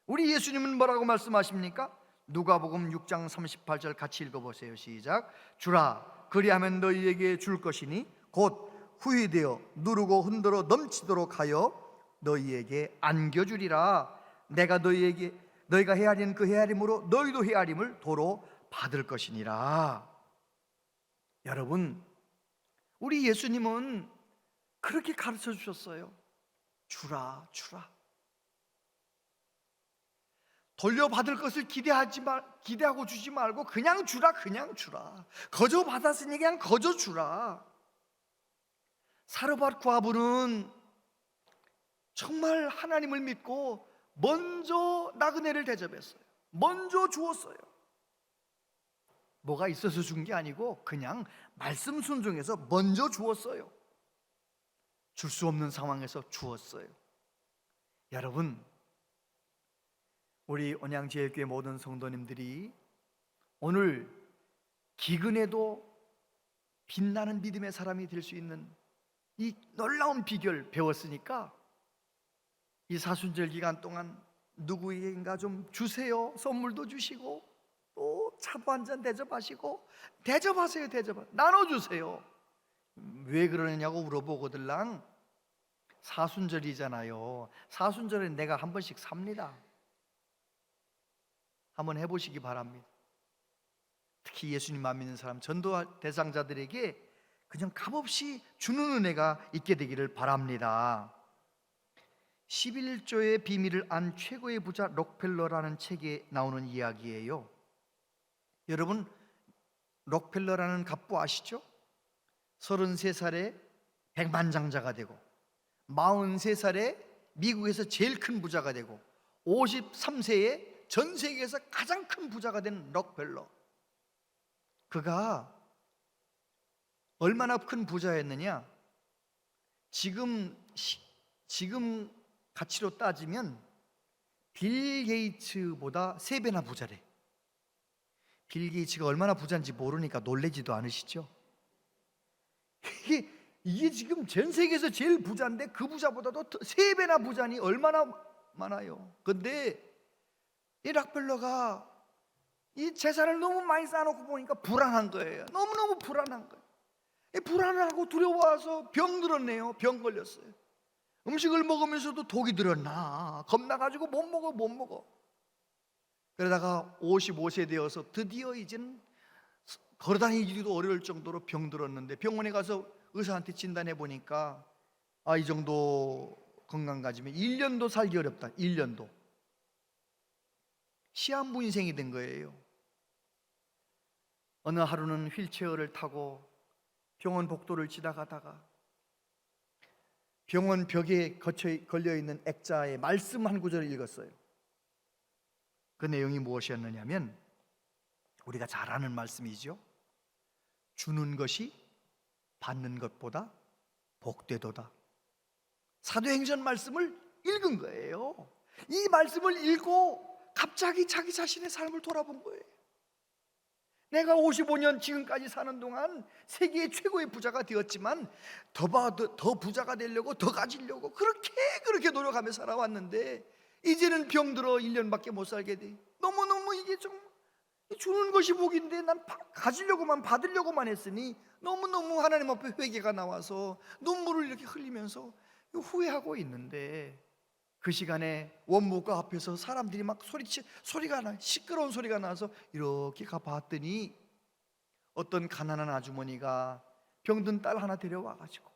S1: 우리 예수님은 뭐라고 말씀하십니까? 누가복음 6장 38절 같이 읽어보세요. 시작. 주라 그리하면 너희에게 줄 것이니 곧 후히되어 누르고 흔들어 넘치도록 하여 너희에게 안겨주리라. 내가 너희가 헤아린 그 헤아림으로 너희도 헤아림을 도로 받을 것이니라. 여러분, 우리 예수님은 그렇게 가르쳐 주셨어요. 주라. 돌려받을 것을 기대하고 주지 말고 그냥 주라. 거저 받았으니 그냥 거저 주라. 사르밧 과부는 정말 하나님을 믿고 먼저 나그네를 대접했어요. 먼저 주었어요. 뭐가 있어서 준 게 아니고 그냥 말씀 순종해서 먼저 주었어요. 줄 수 없는 상황에서 주었어요. 여러분, 우리 온양제일교회 모든 성도님들이 오늘 기근에도 빛나는 믿음의 사람이 될 수 있는 이 놀라운 비결 배웠으니까 이 사순절 기간 동안 누구에게인가 좀 주세요. 선물도 주시고 또 차도 한 잔 대접하시고 대접하세요. 나눠주세요. 왜 그러느냐고 물어보거들랑 사순절이잖아요. 사순절에 내가 한 번씩 삽니다. 한번 해보시기 바랍니다. 특히 예수님 안 믿는 사람, 전도 대상자들에게 그냥 값없이 주는 은혜가 있게 되기를 바랍니다. 11조의 비밀을 안 최고의 부자 록펠러라는 책에 나오는 이야기예요. 여러분, 록펠러라는 갑부 아시죠? 33살에 백만장자가 되고 43살에 미국에서 제일 큰 부자가 되고 53세에 전 세계에서 가장 큰 부자가 된 록펠러. 그가 얼마나 큰 부자였느냐? 지금 가치로 따지면 빌 게이츠보다 3배나 부자래. 빌 게이츠가 얼마나 부자인지 모르니까 놀라지도 않으시죠? 이게 지금 전 세계에서 제일 부자인데 그 부자보다도 3배나 부자니 얼마나 많아요. 근데 이 록펠러가 이 재산을 너무 많이 쌓아놓고 보니까 불안한 거예요. 너무너무 불안한 거예요. 불안하고 두려워서 병 들었네요. 병 걸렸어요. 음식을 먹으면서도 독이 들었나 겁나가지고 못 먹어. 그러다가 55세 되어서 드디어 이제는 걸어다니기도 어려울 정도로 병 들었는데 병원에 가서 의사한테 진단해 보니까 이 정도 건강 가지면 1년도 살기 어렵다. 1년도. 시한부 인생이 된 거예요. 어느 하루는 휠체어를 타고 병원 복도를 지나가다가 병원 벽에 걸려있는 액자에 말씀 한 구절을 읽었어요. 그 내용이 무엇이었느냐면 우리가 잘 아는 말씀이죠. 주는 것이 받는 것보다 복되도다. 사도행전 말씀을 읽은 거예요. 이 말씀을 읽고 갑자기 자기 자신의 삶을 돌아본 거예요. 내가 55년 지금까지 사는 동안 세계의 최고의 부자가 되었지만 더 부자가 되려고 더 가지려고 그렇게 노력하며 살아왔는데 이제는 병들어 1년밖에 못 살게 돼. 너무너무 이게 좀 주는 것이 복인데 난 가지려고만 받으려고만 했으니 너무너무 하나님 앞에 회개가 나와서 눈물을 이렇게 흘리면서 후회하고 있는데 그 시간에 원무과 앞에서 사람들이 막 소리가 나, 시끄러운 소리가 나서 이렇게 가봤더니 어떤 가난한 아주머니가 병든 딸 하나 데려와가지고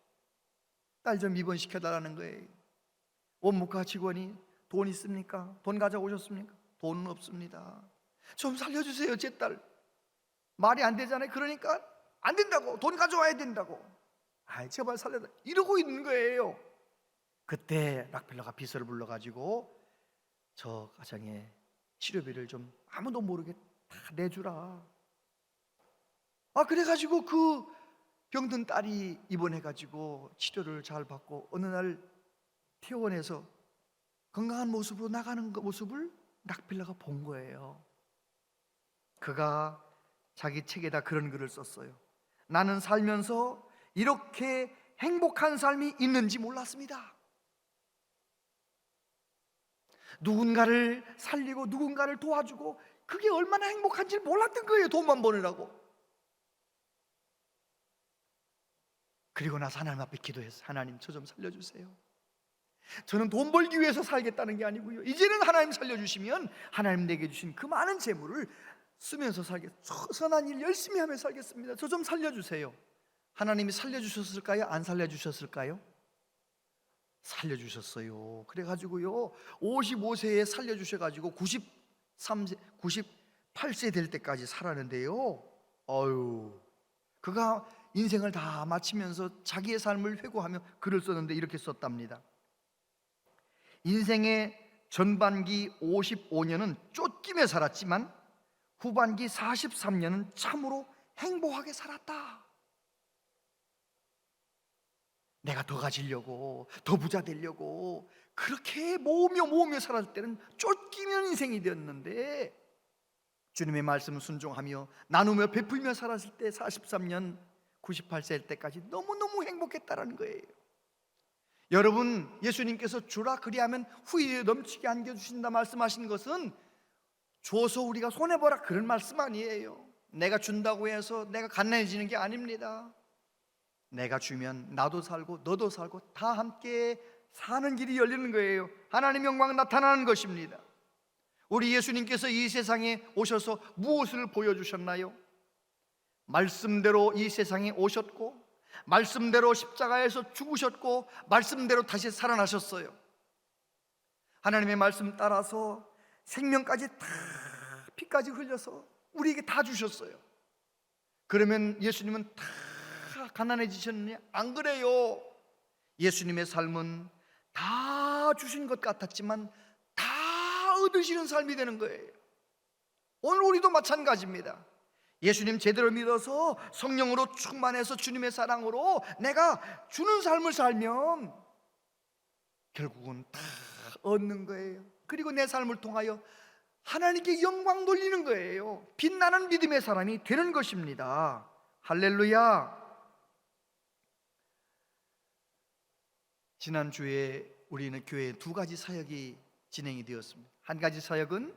S1: 딸 좀 입원시켜달라는 거예요. 원무과 직원이 돈 있습니까? 돈 가져오셨습니까? 돈은 없습니다. 좀 살려주세요. 제 딸 말이 안 되잖아요. 그러니까 안 된다고, 돈 가져와야 된다고. 제발 살려달라 이러고 있는 거예요. 그때 록펠러가 비서를 불러가지고 저 가정에 치료비를 좀 아무도 모르게 다 내주라. 그래가지고 그 병든 딸이 입원해가지고 치료를 잘 받고 어느 날 퇴원해서 건강한 모습으로 나가는 그 모습을 록펠러가 본 거예요. 그가 자기 책에다 그런 글을 썼어요. 나는 살면서 이렇게 행복한 삶이 있는지 몰랐습니다. 누군가를 살리고 누군가를 도와주고 그게 얼마나 행복한지 몰랐던 거예요. 돈만 버느라고. 그리고 나서 하나님 앞에 기도했어요. 하나님, 저 좀 살려주세요. 저는 돈 벌기 위해서 살겠다는 게 아니고요, 이제는 하나님 살려주시면 하나님 내게 주신 그 많은 재물을 쓰면서 선한 일 열심히 하며 살겠습니다. 저 좀 살려주세요. 하나님이 살려주셨을까요? 안 살려주셨을까요? 살려주셨어요. 그래가지고요 55세에 살려주셔가지고 98세 될 때까지 살았는데요, 그가 인생을 다 마치면서 자기의 삶을 회고하며 글을 썼는데 이렇게 썼답니다. 인생의 전반기 55년은 쫓기며 살았지만 후반기 43년은 참으로 행복하게 살았다. 내가 더 가지려고, 더 부자 되려고 그렇게 모으며 살았을 때는 쫓기면 인생이 되었는데, 주님의 말씀 순종하며 나누며 베풀며 살았을 때 43년 98세 때까지 너무너무 행복했다라는 거예요. 여러분, 예수님께서 주라 그리하면 후에 넘치게 안겨주신다 말씀하신 것은 줘서 우리가 손해보라 그런 말씀 아니에요. 내가 준다고 해서 내가 가난해지는 게 아닙니다. 내가 주면 나도 살고 너도 살고 다 함께 사는 길이 열리는 거예요. 하나님의 영광 나타나는 것입니다. 우리 예수님께서 이 세상에 오셔서 무엇을 보여주셨나요? 말씀대로 이 세상에 오셨고, 말씀대로 십자가에서 죽으셨고, 말씀대로 다시 살아나셨어요. 하나님의 말씀 따라서 생명까지 다 피까지 흘려서 우리에게 다 주셨어요. 그러면 예수님은 다 가난해지셨느냐? 안 그래요. 예수님의 삶은 다 주신 것 같았지만 다 얻으시는 삶이 되는 거예요. 오늘 우리도 마찬가지입니다. 예수님 제대로 믿어서 성령으로 충만해서 주님의 사랑으로 내가 주는 삶을 살면 결국은 다 얻는 거예요. 그리고 내 삶을 통하여 하나님께 영광 돌리는 거예요. 빛나는 믿음의 사람이 되는 것입니다. 할렐루야. 지난주에 우리는 교회에 두 가지 사역이 진행이 되었습니다. 한 가지 사역은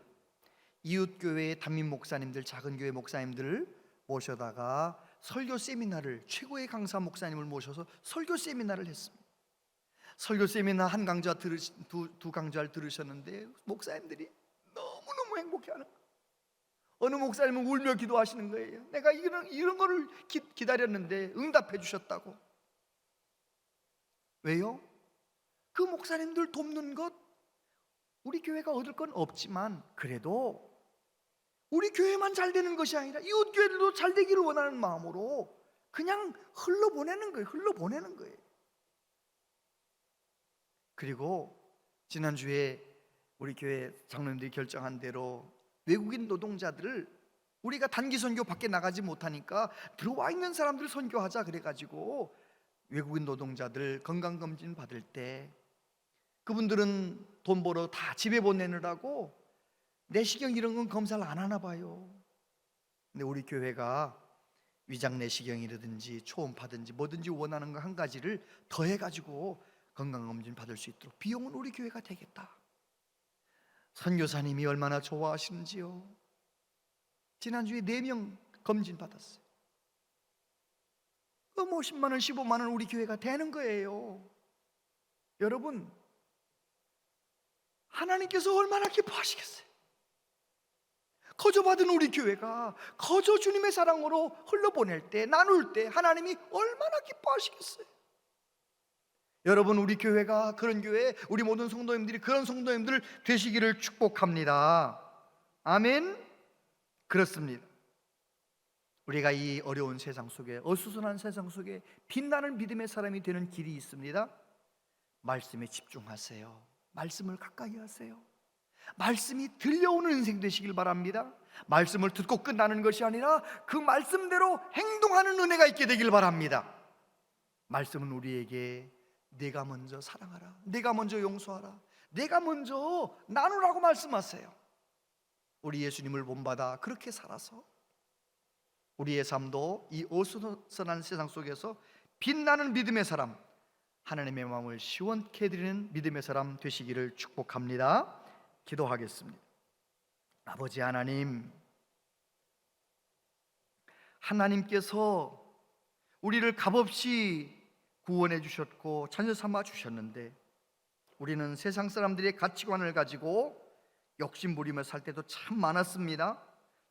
S1: 이웃교회의 담임 목사님들, 작은 교회 목사님들을 모셔다가 설교 세미나를, 최고의 강사 목사님을 모셔서 설교 세미나를 했습니다. 설교 세미나 한 강좌 두 강좌를 들으셨는데 목사님들이 너무너무 행복해하는 거예요. 어느 목사님은 울며 기도하시는 거예요. 내가 이런 거를 기다렸는데 응답해 주셨다고. 왜요? 그 목사님들 돕는 것 우리 교회가 얻을 건 없지만 그래도 우리 교회만 잘 되는 것이 아니라 이웃 교회들도 잘 되기를 원하는 마음으로 그냥 흘러보내는 거예요. 그리고 지난주에 우리 교회 장로님들이 결정한 대로 외국인 노동자들을 우리가 단기 선교 밖에 나가지 못하니까 들어와 있는 사람들 선교하자 그래가지고 외국인 노동자들 건강검진 받을 때 그분들은 돈 벌어 다 집에 보내느라고 내시경 이런 건 검사를 안 하나 봐요. 근데 우리 교회가 위장 내시경이라든지 초음파든지 뭐든지 원하는 거 한 가지를 더해가지고 건강검진 받을 수 있도록 비용은 우리 교회가 되겠다. 선교사님이 얼마나 좋아하시는지요. 지난주에 4명 검진 받았어요. 뭐 10만 원 15만 원 우리 교회가 되는 거예요. 여러분, 하나님께서 얼마나 기뻐하시겠어요. 거저 받은 우리 교회가 거저 주님의 사랑으로 흘러보낼 때, 나눌 때 하나님이 얼마나 기뻐하시겠어요. 여러분, 우리 교회가 그런 교회, 우리 모든 성도님들이 그런 성도님들 되시기를 축복합니다. 아멘. 그렇습니다. 우리가 이 어려운 세상 속에, 어수선한 세상 속에 빛나는 믿음의 사람이 되는 길이 있습니다. 말씀에 집중하세요. 말씀을 가까이 하세요. 말씀이 들려오는 인생 되시길 바랍니다. 말씀을 듣고 끝나는 것이 아니라 그 말씀대로 행동하는 은혜가 있게 되길 바랍니다. 말씀은 우리에게 내가 먼저 사랑하라, 내가 먼저 용서하라, 내가 먼저 나누라고 말씀하세요. 우리 예수님을 본받아 그렇게 살아서 우리의 삶도 이 어수선한 세상 속에서 빛나는 믿음의 사람, 하나님의 마음을 시원케 해드리는 믿음의 사람 되시기를 축복합니다. 기도하겠습니다. 아버지 하나님, 하나님께서 우리를 값없이 구원해 주셨고 자녀 삼아 주셨는데 우리는 세상 사람들의 가치관을 가지고 욕심부리며 살 때도 참 많았습니다.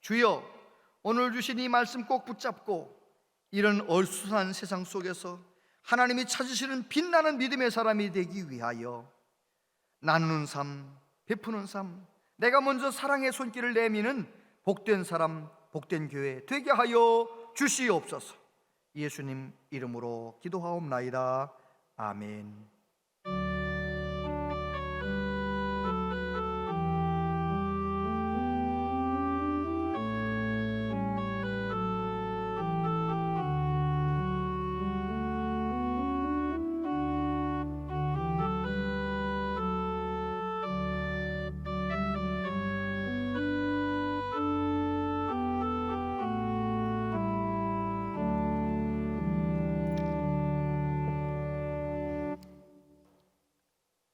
S1: 주여, 오늘 주신 이 말씀 꼭 붙잡고 이런 어수선한 세상 속에서 하나님이 찾으시는 빛나는 믿음의 사람이 되기 위하여 나누는 삶, 베푸는 삶, 내가 먼저 사랑의 손길을 내미는 복된 사람, 복된 교회 되게 하여 주시옵소서. 예수님 이름으로 기도하옵나이다. 아멘.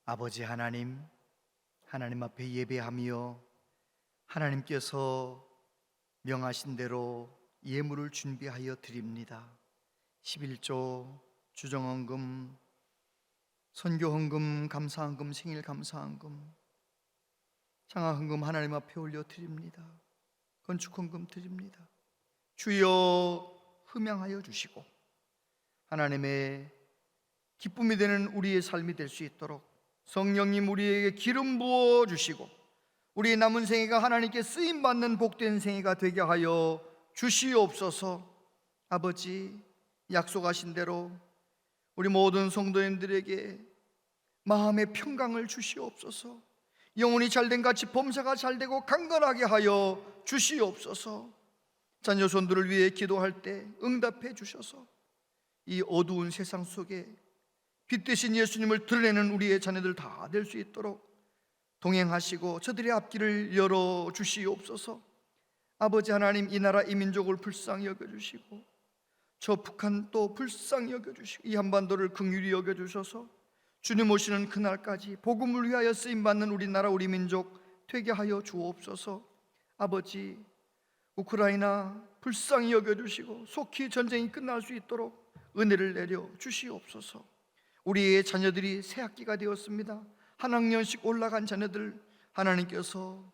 S1: 아버지 하나님, 하나님 앞에 예배하며 하나님께서 명하신 대로 예물을 준비하여 드립니다. 11조, 주정헌금, 선교헌금, 감사헌금, 생일 감사헌금, 장화헌금 하나님 앞에 올려 드립니다. 건축헌금 드립니다. 주여 흠양하여 주시고 하나님의 기쁨이 되는 우리의 삶이 될 수 있도록 성령님 우리에게 기름 부어 주시고 우리의 남은 생애가 하나님께 쓰임받는 복된 생애가 되게 하여 주시옵소서. 아버지, 약속하신 대로 우리 모든 성도님들에게 마음의 평강을 주시옵소서. 영혼이 잘된 같이 범사가 잘되고 강건하게 하여 주시옵소서. 자녀 손들을 위해 기도할 때 응답해 주셔서 이 어두운 세상 속에 빛 대신 예수님을 드러내는 우리의 자녀들 다 될 수 있도록 동행하시고 저들의 앞길을 열어 주시옵소서. 아버지 하나님, 이 나라 이 민족을 불쌍히 여겨주시고 저 북한도 불쌍히 여겨주시고 이 한반도를 긍휼히 여겨주셔서 주님 오시는 그날까지 복음을 위하여 쓰임받는 우리나라 우리 민족 되게 하여 주옵소서. 아버지, 우크라이나 불쌍히 여겨주시고 속히 전쟁이 끝날 수 있도록 은혜를 내려 주시옵소서. 우리의 자녀들이 새 학기가 되었습니다. 한 학년씩 올라간 자녀들 하나님께서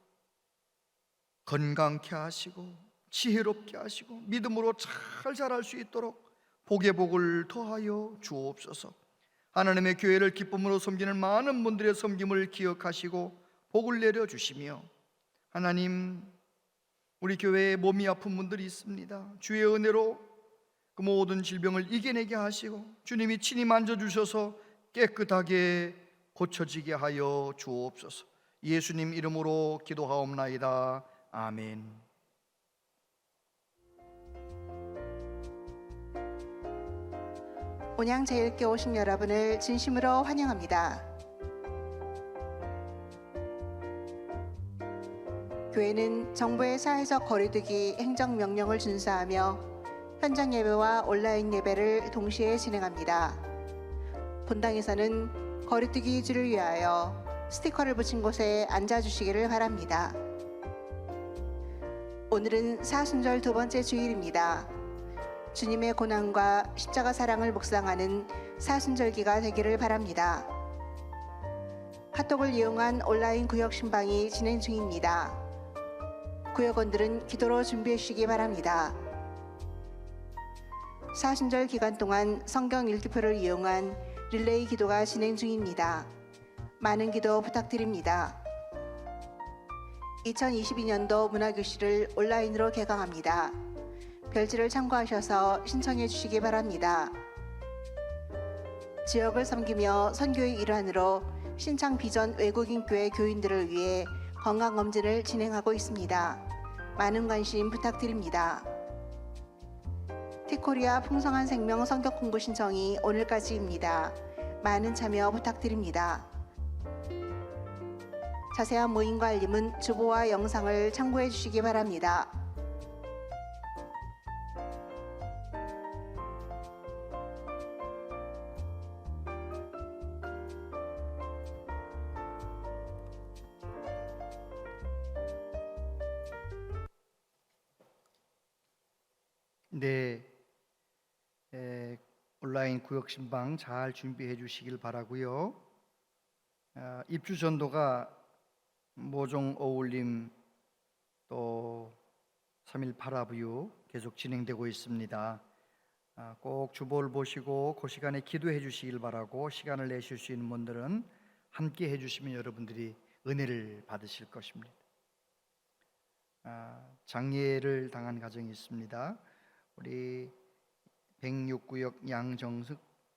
S1: 건강케 하시고 지혜롭게 하시고 믿음으로 잘 자랄 수 있도록 복의 복을 더하여 주옵소서. 하나님의 교회를 기쁨으로 섬기는 많은 분들의 섬김을 기억하시고 복을 내려주시며 하나님, 우리 교회에 몸이 아픈 분들이 있습니다. 주의 은혜로 그 모든 질병을 이겨내게 하시고 주님이 친히 만져주셔서 깨끗하게 고쳐지게 하여 주옵소서. 예수님 이름으로 기도하옵나이다. 아멘.
S5: 온양제일교 오신 여러분을 진심으로 환영합니다. 교회는 정부의 사회적 거리두기 행정명령을 준수하며 현장 예배와 온라인 예배를 동시에 진행합니다. 본당에서는 거리두기 유지를 위하여 스티커를 붙인 곳에 앉아주시기를 바랍니다. 오늘은 사순절 두 번째 주일입니다. 주님의 고난과 십자가 사랑을 묵상하는 사순절기가 되기를 바랍니다. 카톡을 이용한 온라인 구역 신방이 진행 중입니다. 구역원들은 기도로 준비해 주시기 바랍니다. 사순절 기간 동안 성경 읽기표를 이용한 릴레이 기도가 진행 중입니다. 많은 기도 부탁드립니다. 2022년도 문화교실을 온라인으로 개강합니다. 별지를 참고하셔서 신청해 주시기 바랍니다. 지역을 섬기며 선교의 일환으로 신창 비전 외국인 교회 교인들을 위해 건강검진을 진행하고 있습니다. 많은 관심 부탁드립니다. 티코리아 풍성한 생명 성경 공부 신청이 오늘까지입니다. 많은 참여 부탁드립니다. 자세한 모임과 알림은 주보와 영상을 참고해 주시기 바랍니다.
S1: 네, 온라인 구역 신방 잘 준비해 주시길 바라고요. 입주 전도가 모종 어울림 또 3.1 파라부유 계속 진행되고 있습니다. 꼭 주보를 보시고 그 시간에 기도해 주시길 바라고, 시간을 내실 수 있는 분들은 함께 해 주시면 여러분들이 은혜를 받으실 것입니다. 장례를 당한 가정이 있습니다. 우리 106구역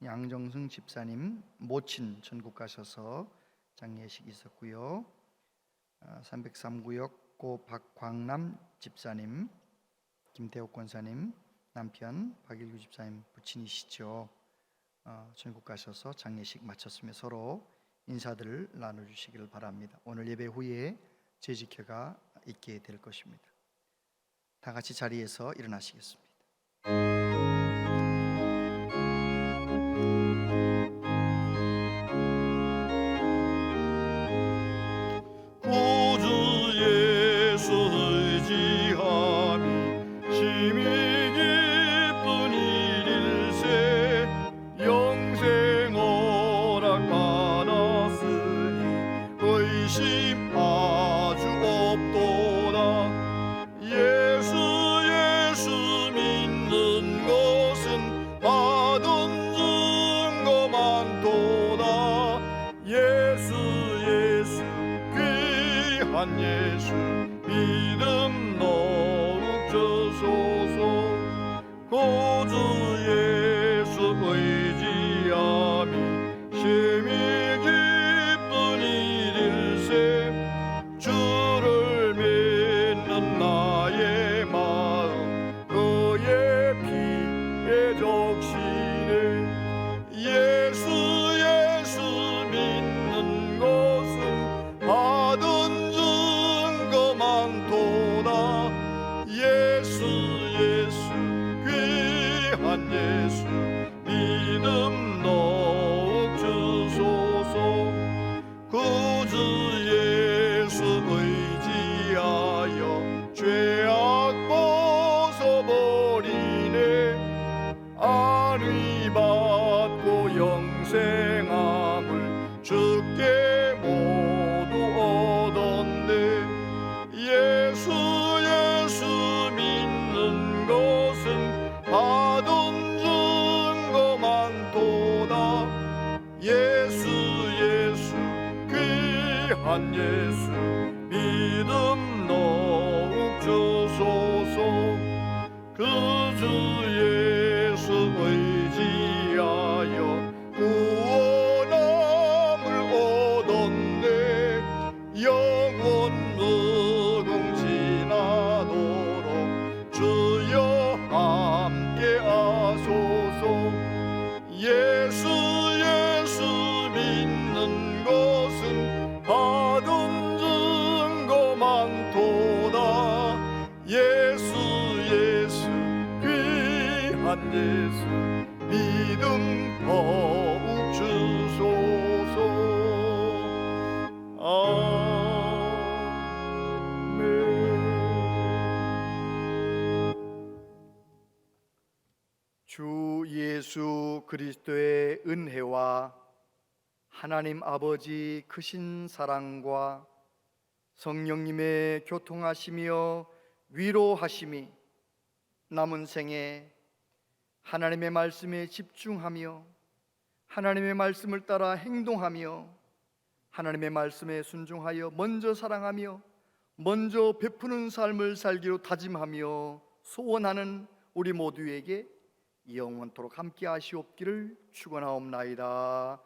S1: 양정승 집사님 모친 천국 가셔서 장례식이 있었고요. 303구역 고 박광남 집사님, 김태옥 권사님 남편 박일규 집사님 부친이시죠. 천국 가셔서 장례식 마쳤으며 서로 인사들을 나눠주시기를 바랍니다. 오늘 예배 후에 재직회가 있게 될 것입니다. 다 같이 자리에서 일어나시겠습니다.
S6: 구주 예수 의지함이 심히 기쁜 일일세. 영생 허락 받았으니 의심 아주 없도다. 예수 믿는 것은 받은 증거 많도다. 예수 귀한 예수 믿음 더욱 주소서. 구주 예수 의지함이 심히 기쁜 일일세. 주를 믿는 나의 마음 그의 피에 적시네. 예수 믿는 것은 받은 증거 많도다. 예수 귀한 예수 믿음 더욱 주소서. 구주 예수 의지하여 죄악 벗어버리네. 안위 받고 영생함을 주께 모두 얻었네. 예수 믿는 것은 받은 증거 많도다. 예수 귀한 예수 믿음 더욱 주소서. 그주 예수 의지하여 구원함을 얻었네. 영원 무궁지나도록 주여 함께 하소서. 예수 믿는 것은 받은 증거 많도다. 예수 귀한 예수 믿음 더욱 주소서. 아멘.
S1: 주 예수 그리스도의 은혜와 하나님 아버지 크신 사랑과 성령님의 교통하시며 위로하심이 남은 생에 하나님의 말씀에 집중하며 하나님의 말씀을 따라 행동하며 하나님의 말씀에 순종하여 먼저 사랑하며 먼저 베푸는 삶을 살기로 다짐하며 소원하는 우리 모두에게 영원토록 함께 하시옵기를 축원하옵나이다.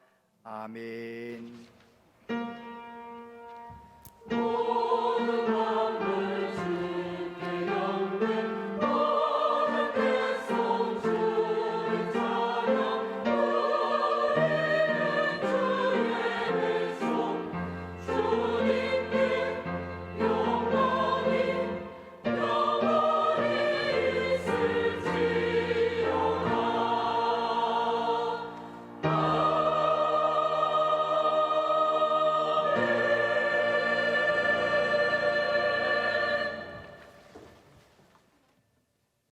S1: 아멘.